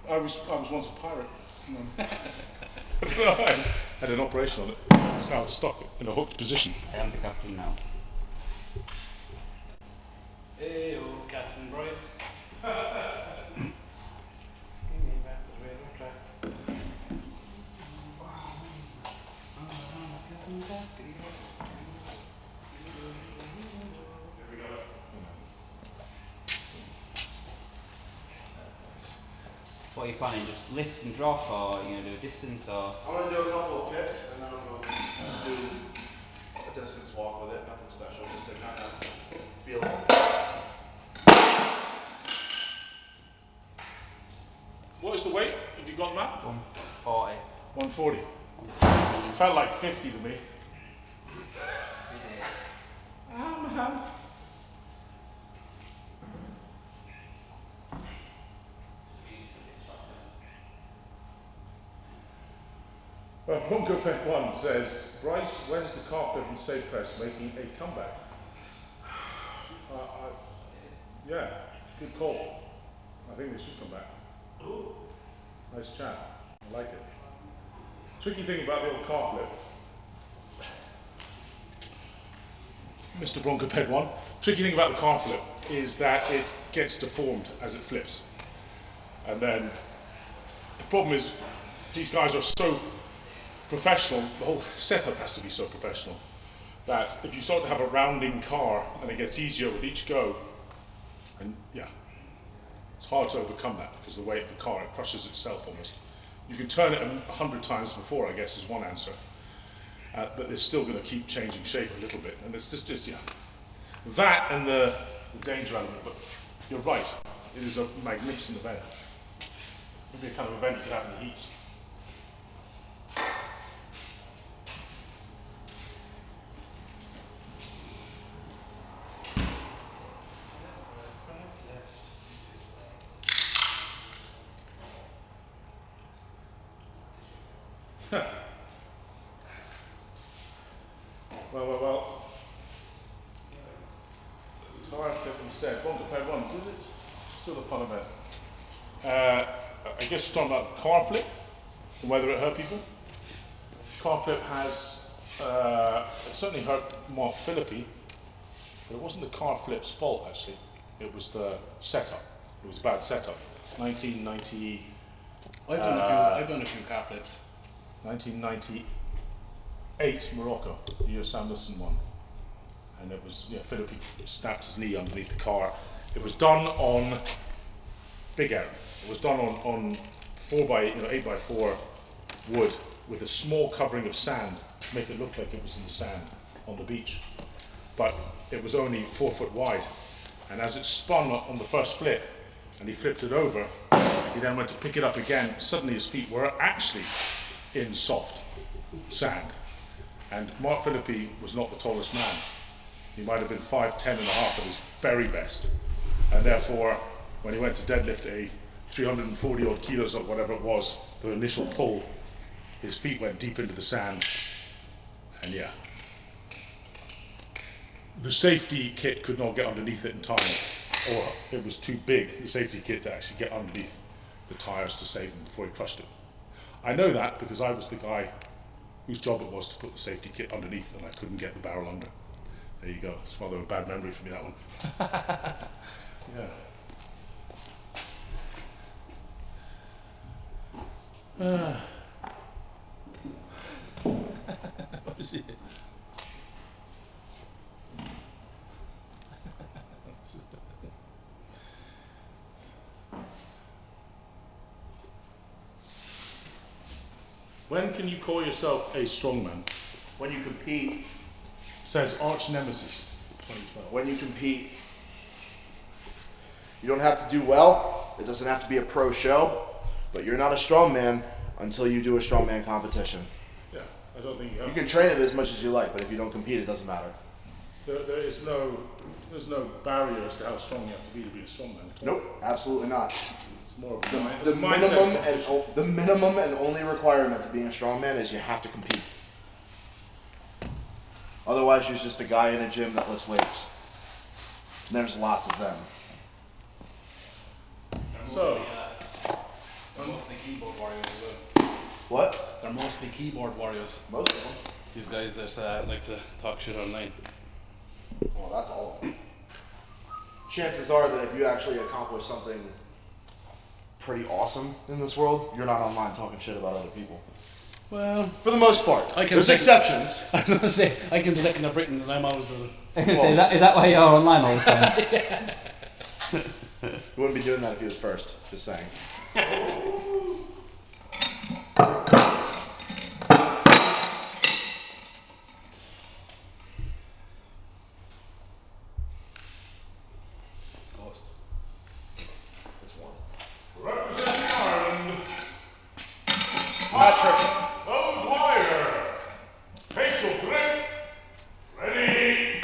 I was once a pirate. I had an operation on it. It's now stuck in a hooked position. I am the captain now. Hey, old Colin Bryce. There we go. What are you planning? Just lift and drop, or are you going to do a distance, or? I'm going to do a couple of kicks, and then I'm going to do a distance walk with it, nothing special, just to kind of feel it. What is the weight? Have you got that? 140. 140. It felt like 50 to me. Bronco Pet 1 says, Bryce, when's the calf flip and save press making a comeback? Yeah, good call. I think they should come back. Nice chat. I like it. Tricky thing about the old calf flip, Mr. Bronco Pet 1, tricky thing about the calf flip is that it gets deformed as it flips. And then the problem is these guys are so professional, the whole setup has to be so professional that if you start to have a rounding car and it gets easier with each go, and yeah, it's hard to overcome that because the weight of the car, it crushes itself almost. You can turn it 100 times before, I guess, is one answer. But it's still going to keep changing shape a little bit. And it's just yeah. That and the danger element. But you're right, it is a magnificent event. Maybe a kind of event you could have in the heat. Well. Tire flip instead. Bronco Pet 1, is it? Still a fun event. I guess you're talking about car flip and whether it hurt people. Car flip has, it certainly hurt Mark Philippi, but it wasn't the car flip's fault actually. It was the setup. It was a bad setup. 1990. I've done a few car flips. 1998 Morocco, the year Sanderson won. And it was, yeah, Philippi snapped his knee underneath the car. It was done on big error. It was done on 8x4 wood with a small covering of sand to make it look like it was in the sand on the beach. But it was only 4 foot wide. And as it spun on the first flip, and he flipped it over, he then went to pick it up again. Suddenly his feet were actually in soft sand. And Mark Philippi was not the tallest man. He might have been 5'10" and a half at his very best. And therefore, when he went to deadlift a 340 odd kilos or whatever it was, the initial pull, his feet went deep into the sand. And yeah. The safety kit could not get underneath it in time, or it was too big, the safety kit, to actually get underneath the tires to save him before he crushed it. I know that because I was the guy whose job it was to put the safety kit underneath and I couldn't get the barrel under. There you go. It's rather a bad memory for me, that one. Yeah. What is it? When can you call yourself a strongman? When you compete, Says arch nemesis, 2012. when you compete, you don't have to do well. It doesn't have to be a pro show, but you're not a strongman until you do a strongman competition. Yeah, I don't think you You have. can train it as much as you like, but if you don't compete, it doesn't matter. There's no barrier as to how strong you have to be a strongman. Nope, absolutely not. It's more of a The mindset competition. minimum and only requirement to being a strongman is you have to compete. Otherwise, you're just a guy in a gym that lifts weights. And there's lots of them. So, They're mostly keyboard warriors as well. What? They're mostly keyboard warriors. Most of them. These guys that like to talk shit online. Well, that's all of them. Chances are that if you actually accomplish something pretty awesome in this world, you're not online talking shit about other people. Well, For the most part. There's exceptions. I was going to say, I came second of Britain and I'm always the... I was going to say, is that why you're online all the time? He wouldn't be doing that if he was first, just saying. Representing Ireland, Patrick. O'Dwyer. Take your grip. Ready.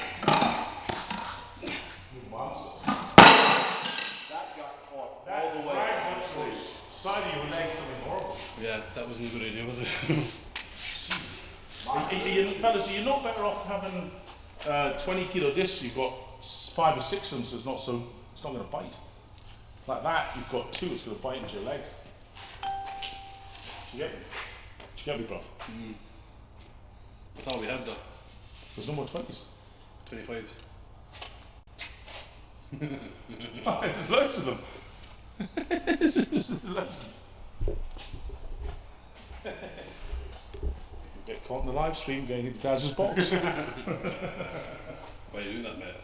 You monster. That got caught That all the way. dragged up the side of your leg something horrible. Yeah, that wasn't a good idea, was it? Fellas, you're not better off having 20 kilo discs. You've got 5 or 6 of them, so it's not going to bite. Like that, you've got 2, it's going to bite into your legs. Do you get me, bro? That's all we had though. There's no more 20s. 25s. There's loads of them. There's loads of them. Get caught in the live stream going into Daz's box. Why are you doing that, mate?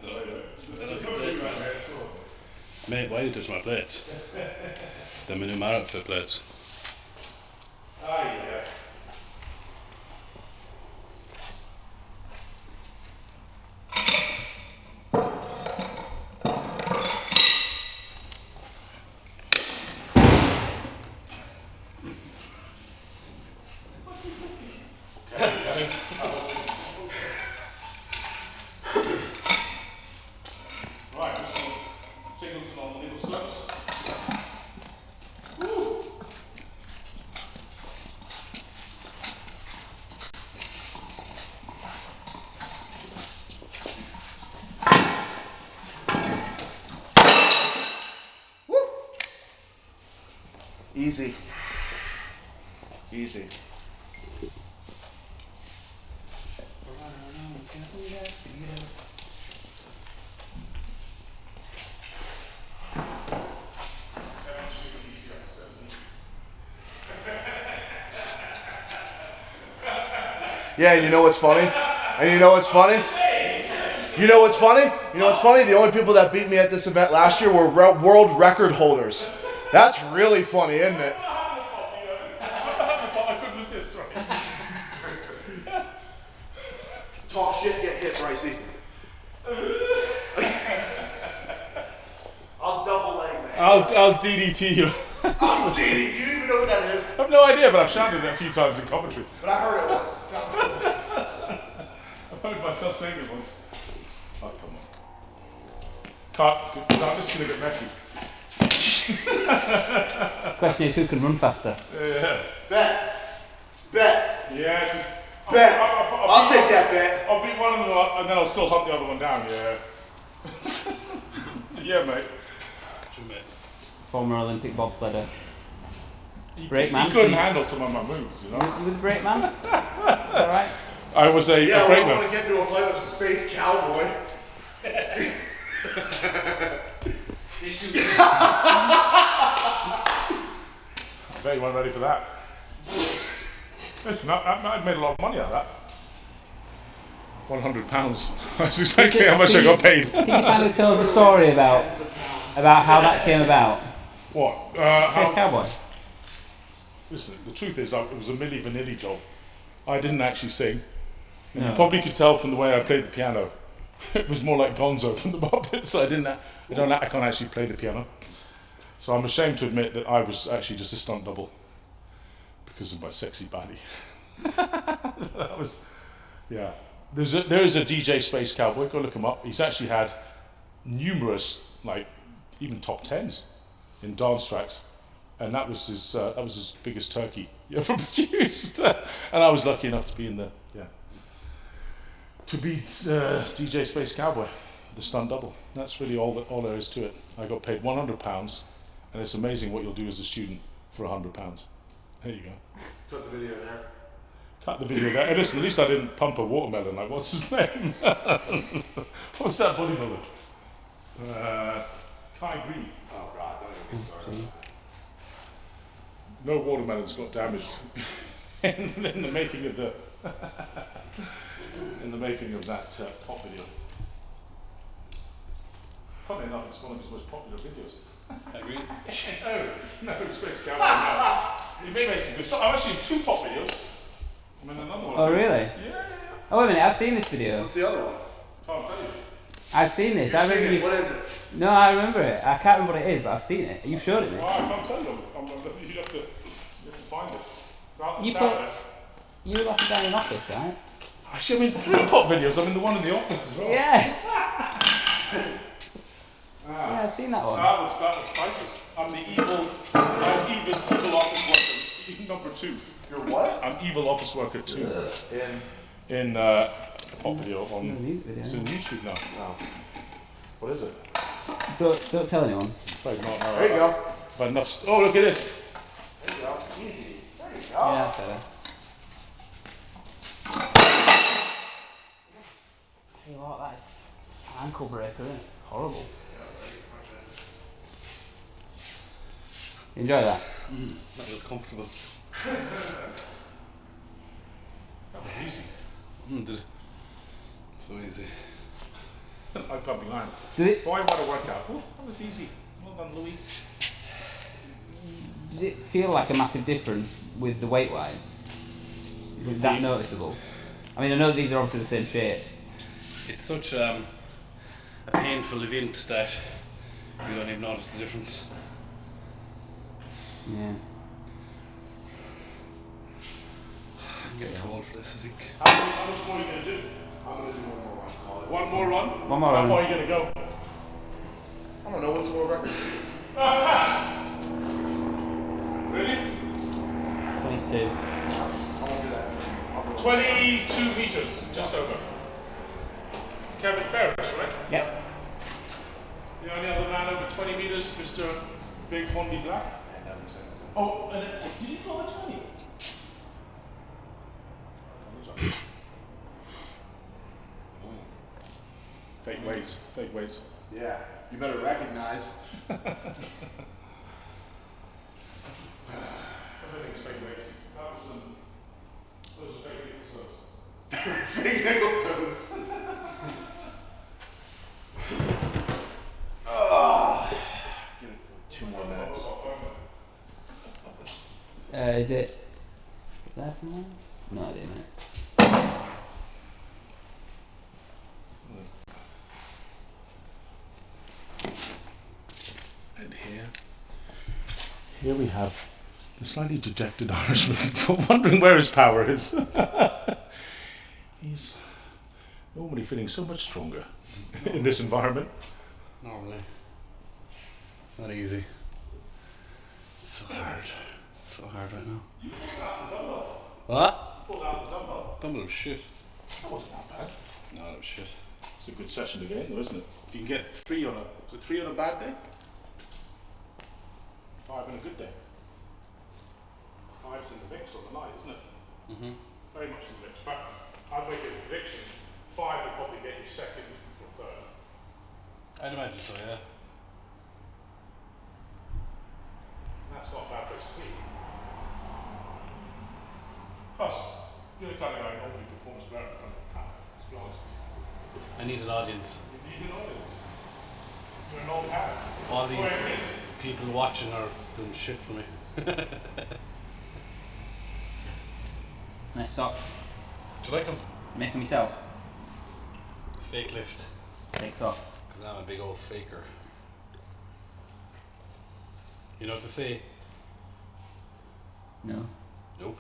Mate, why are you touching my plates? They're my new Marriott fit plates. Yeah. Right, just Singleton on the nibble slopes. Woo! Easy. Easy. Yeah, and you know what's funny? And you know what's funny? You know what's funny? You know what's funny? The only people that beat me at this event last year were world record holders. That's really funny, isn't it? I couldn't resist, sorry. Talk shit, get hit, Brycey. I'll double leg, man. I'll DDT you. Oh, gee, you even know what that is? I have no idea, but I've shouted it a few times in commentary. But I heard it once. It sounds cool. I've heard myself saying it once. Oh, come on. Can't, this is going to get messy. Question is, who can run faster? Yeah. Bet. Bet. Yeah, because Bet. I'll take that bet. I'll beat one of them up and then I'll still hunt the other one down, yeah. Yeah, mate. Former Olympic bobsledder. He Brakeman. couldn't handle some of my moves, you know. You were the brakeman? Alright. I was a Yeah, I brakeman. want to get into a fight with a space cowboy. I bet you weren't ready for that. Listen, I've made a lot of money out of that. £100. That's exactly how much I got paid. Can you finally tell us a story about how that came about? What? Space Cowboy. Listen, the truth is, it was a Milli Vanilli job. I didn't actually sing. And No. you probably could tell from the way I played the piano. It was more like Gonzo from the Muppets. So I can't actually play the piano. So I'm ashamed to admit that I was actually just a stunt double because of my sexy body. That was, yeah. There is a DJ Space Cowboy. Go look him up. He's actually had numerous, like even top 10s in dance tracks, and that was his biggest turkey he ever produced. And I was lucky enough to be to beat DJ Space Cowboy, the stunt double. That's really all there is to it. I got paid £100, and it's amazing what you'll do as a student for £100. There you go. Cut the video there. Cut the video there. Hey, listen, at least I didn't pump a watermelon. Like, what's his name? What's that bodybuilder? Kai Green. Oh God, don't even get started. No watermelons got damaged in the making of that pop video. Funny enough, it's one of his most popular videos. Agree? No, Space Cowboy, no. He made some good stuff. I've actually seen 2 pop videos. I'm in another one. Oh, really? Yeah. Oh, wait a minute, I've seen this video. What's the other one? Can't tell you. I've seen this. You've seen it. What is it? No, I remember it. I can't remember what it is, but I've seen it. You showed it me. Oh, I can't tell you. You have to find it. It's out on Saturday. You were like down in office, right? Actually, I'm in 3 pop videos. I'm in the one in the office as well. Yeah. Yeah, I've seen that one. That was spices. I'm the evil office worker. Number 2. You're what? I'm evil office worker 2. In a pop video on. It's in YouTube now. No. What is it? Don't tell anyone. There you go. But enough. Oh, look at this. There you go. Easy. There you go. Yeah, that's better. Hey, what? That is an ankle breaker, isn't it? Horrible. Enjoy that. That was comfortable. That was easy. Did it? So easy. I can't be lying. Did it? Boy, what a workout. Oh, that was easy. Well done, Louis. Does it feel like a massive difference with the weight wise? Is it that noticeable? I mean, I know these are obviously the same shape. It's such a painful event that you don't even notice the difference. Yeah. I'm getting too old for this, I think. How much more are you going to do? I'm going to do one more run. Call it. One more run? One more How run. far are you going to go? I don't know. What's the world record? Really? 22. I won't do that. I'll go. 22 meters, just over. Kevin Ferris, right? Yep. The only other man over 20 meters, Mr. Big Hondy Black. And Evan Singleton. Oh, and did you go over 20? Fake weights, fake weights. Yeah. You better recognize. Everything's fake weights. That was those are fake episodes. Fake Nicholsons. Give it 2 more minutes. Is it there somewhere? No idea, mate. And here we have the slightly dejected Irishman, wondering where his power is. He's normally feeling so much stronger in this environment. Normally. It's not easy. It's so hard. It's so hard right now. You pulled out the dumbbell. What? Pulled out the dumbbell. Dumbbell was shit. That wasn't that bad. No, that was shit. It's a good session to get in, though, isn't it? If you can get 3 on a bad day, 5 on a good day. 5's in the mix on the night, isn't it? Mm-hmm. Very much in the mix. In fact, I'd make a prediction: 5 would probably get you 2nd or 3rd. I'd imagine so, yeah. That's not a bad place to be. Plus, you're the kind of guy who normally performs better in front of the camera, let's be honest. I need an audience. You need an audience. You're an old hat. All That's these the way it is. people watching are doing shit for me. Nice socks. Do you like them? Make them yourself. Fake lift. Take socks. Because I'm a big old faker. You know what to say? No. Nope.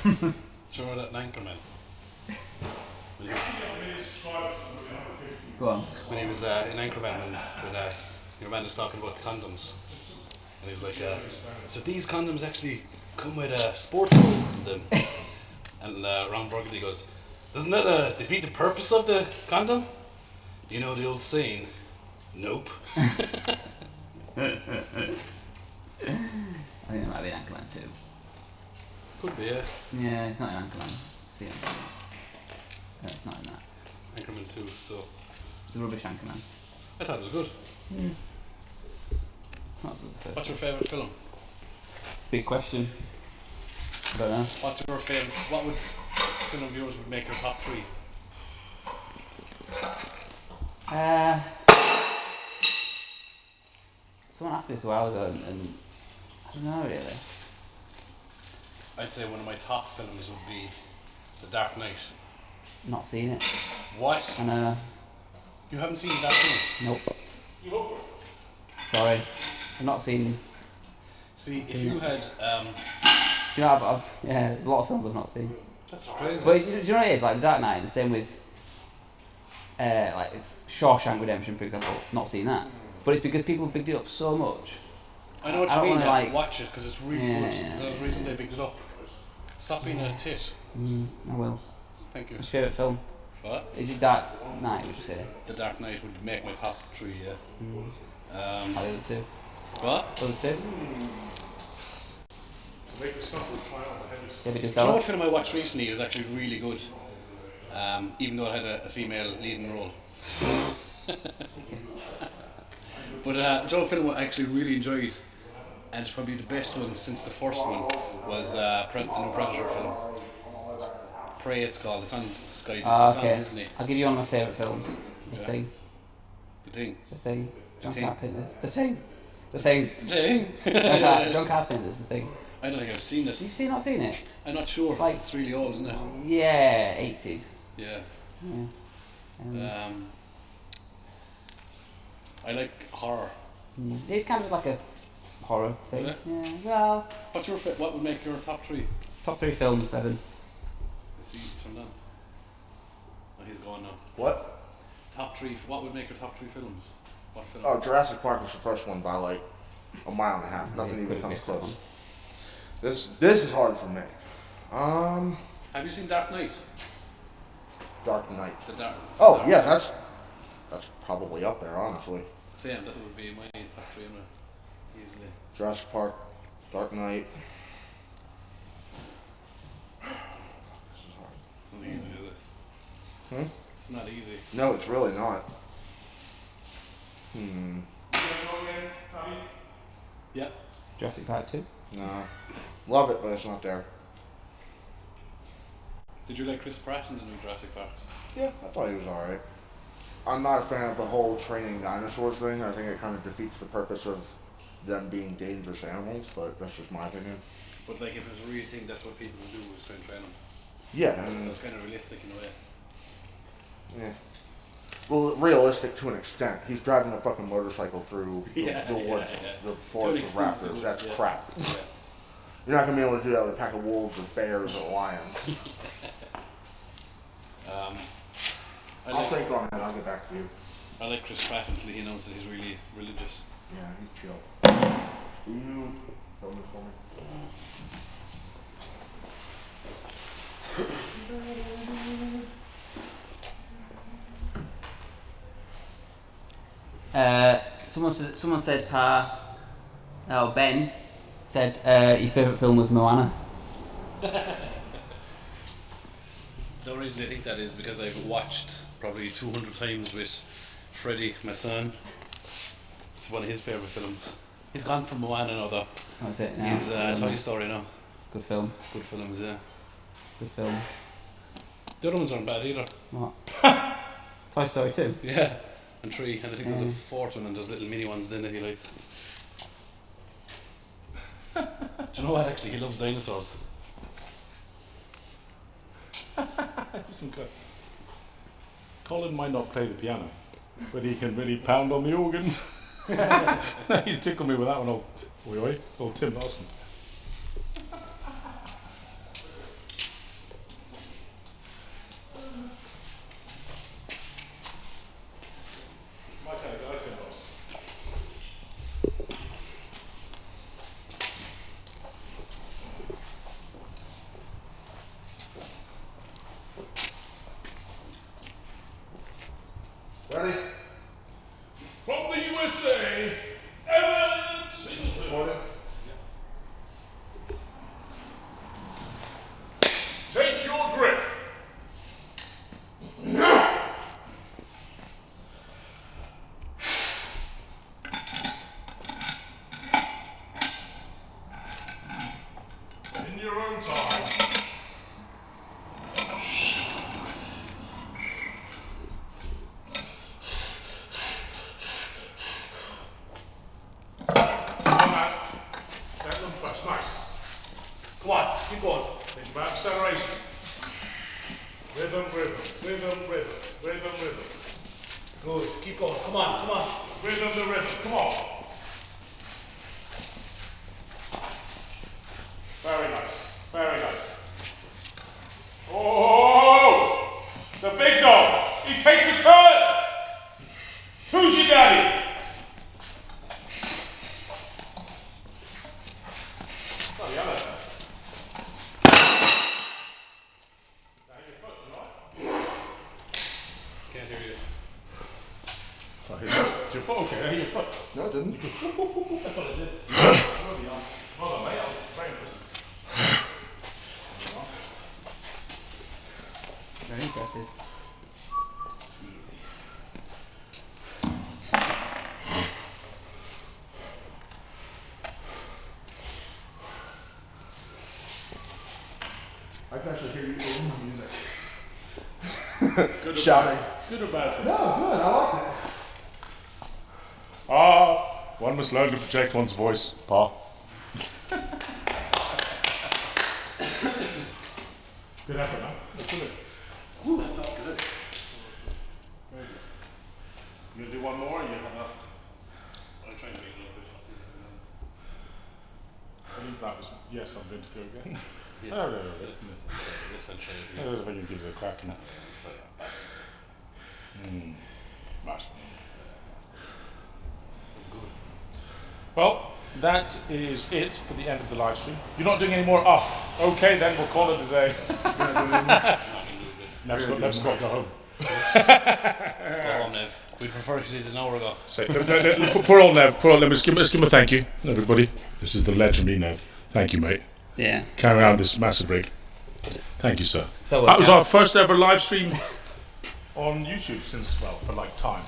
Do you remember that Anchorman? When he was, Go on. when he was in Anchorman, when your man was talking about the condoms. And he's like, so these condoms actually come with sports holes in them. And Ron Burgundy goes, doesn't that defeat the purpose of the condom? You know the old saying, nope. I think it might be an Anchorman too. Could be, yeah. Yeah, it's not an Anchorman. See it. No, it's not in that. Anchorman 2, so It's a rubbish Anchorman. I thought it was good. It's not good. What's your favourite film? It's a big question. I don't know. What's your favourite? What would film of yours would make your top 3? someone asked me this a while ago, and I don't know really. I'd say one of my top films would be The Dark Knight. Not seen it. What? And You haven't seen The Dark Knight? nope. Sorry, I've not seen. See, if you had... Do you know, I've yeah, a lot of films I've not seen. That's crazy. But do you know what it is? Like Dark Knight, the same with like Shawshank Redemption, for example. Not seen that, but it's because people have bigged it up so much. I know what I you don't mean. wanna, Like, like- watch it because it's really Yeah, good. yeah, There's a reason they picked it up. Stop being a tit. I will. Thank you. What's your favourite film? What? Is it Dark Knight? Would you say? The Dark Knight would make my top 3. Yeah. Or the other two? What? The other two? Make the stuff we'll try out the heavy stuff. Maybe just Do you know tell what us. film I watched recently? It was actually really good. Even though it had a female leading role. But do you know what film I actually really enjoyed? And it's probably the best one since the first one was the new Predator film. Prey, it's called. It's on Sky. It's on Okay. Disney. I'll give you one of my favourite films. The Yeah. Thing. The Thing. The Thing. John Thing. Carpenter's. The Thing. The Thing. The Thing. John Carpenter's The Thing. I don't think I've seen it. You've not seen it? I'm not sure. Like- It's really old, isn't it? Yeah, 80s. Yeah. Yeah. I like horror. It's kind of like a horror thing. Is it? Yeah. Well, What's your what would make your top 3? top 3 films, Evan. Is he turned on? Oh, he's gone now. What? Top 3. What would make your top 3 films? What film? Oh, Jurassic Park was the first one by like a mile and a half. Nothing Yeah, even could've comes guessed that close. one. This is hard for me. Have you seen Dark Knight? Dark Knight. The Dark. Oh Dark yeah, Knight. that's probably up there, honestly. Same. That would be my top 3. Easily. Jurassic Park, Dark Knight. This is hard. It's not easy, is it? Hmm? It's not easy. No, it's really not. Yeah. Jurassic Park 2. No. Love it, but it's not there. Did you like Chris Pratt in the new Jurassic Park? Yeah, I thought he was alright. I'm not a fan of the whole training dinosaurs thing. I think it kind of defeats the purpose of them being dangerous animals, but that's just my opinion. But like, if it was a real thing, that's what people would do, was try and train them. Yeah, So it's kind of realistic in a way. yeah. Well, realistic to an extent. He's driving a fucking motorcycle through the woods, the forest of extent, raptors. That's yeah. crap. Yeah. You're not gonna be able to do that with a pack of wolves or bears or lions. I I'll like, think on it. I'll get back to you. I like Chris Pratt until he announced that he's really religious. Yeah, he's chill. Will you film this for me? Someone said Ben said your favourite film was Moana. The reason I think that is because I've watched probably 200 times with Freddie, my son. It's one of his favourite films. He's gone from Moana now though. That's it. Now. He's Toy Story now. Good film. Good films, yeah. Good film. The other ones aren't bad either. What? Toy Story 2. Yeah, and 3, and I think there's a 4th one and there's little mini ones then that he likes. Do you know what, actually, he loves dinosaurs. Listen, Colin might not play the piano, but he can really pound on the organ. He's tickled me with that one, old Tim Lawson. My kind of guy, Tim Lawson. Ready? From the USA, Evan Singleton. Recording? Take your grip. In your own time. keep going. Think about acceleration. Rhythm, rhythm, rhythm, rhythm, rhythm, rhythm. Good. Keep going. Come on, come on. Rhythm to rhythm. Come on. Very nice. Very nice. Oh! The big dog. He takes a turn. Who's your daddy? Oh, the other. Can't hear you. Oh, here's your foot. Okay, there your foot. No, it didn't. I thought it did. Well done, mate. That was very impressive. Very impressive. I can actually hear you in the music. Good or Shouting. bad? Good or bad? No, good. I liked it. Ah, one must learn to protect one's voice, Pa. Good effort, man. That's good. Ooh, that felt good. Very good. You gonna do one more or you have enough? I'm trying to make it a little bit. I believe that was yes, I'm going to go again. Yes. Oh, no, no, This I'm trying to I don't know if I can give it a crack. Nice. Well, that is it for the end of the live stream. You're not doing any more? Oh, okay, then we'll call it a day. Nev's got to go home. Go home, Nev. We prefer if you did an hour ago. So, poor old Nev. Poor old Nev. Let's give him a thank you, everybody. This is the legendary Nev. Thank you, mate. Yeah. Carrying out this massive rig. Thank you, sir. So That was our first ever live stream on YouTube since, well, for like time.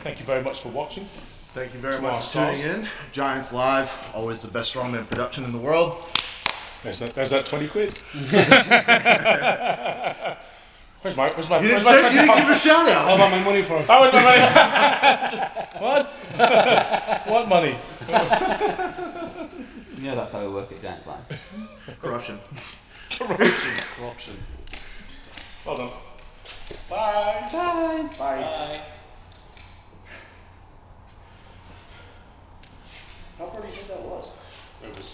Thank you very much for watching. Thank you very To much our for tuning stars. in. Giants Live, always the best strongman production in the world. There's that 20 quid. Where's my You didn't give a shout How out. about my money first? I want my money. What? What money? You know that's how we work at Giants Live. Corruption. Corruption. Well done. Bye. Bye. Bye. How far do you think that was? It was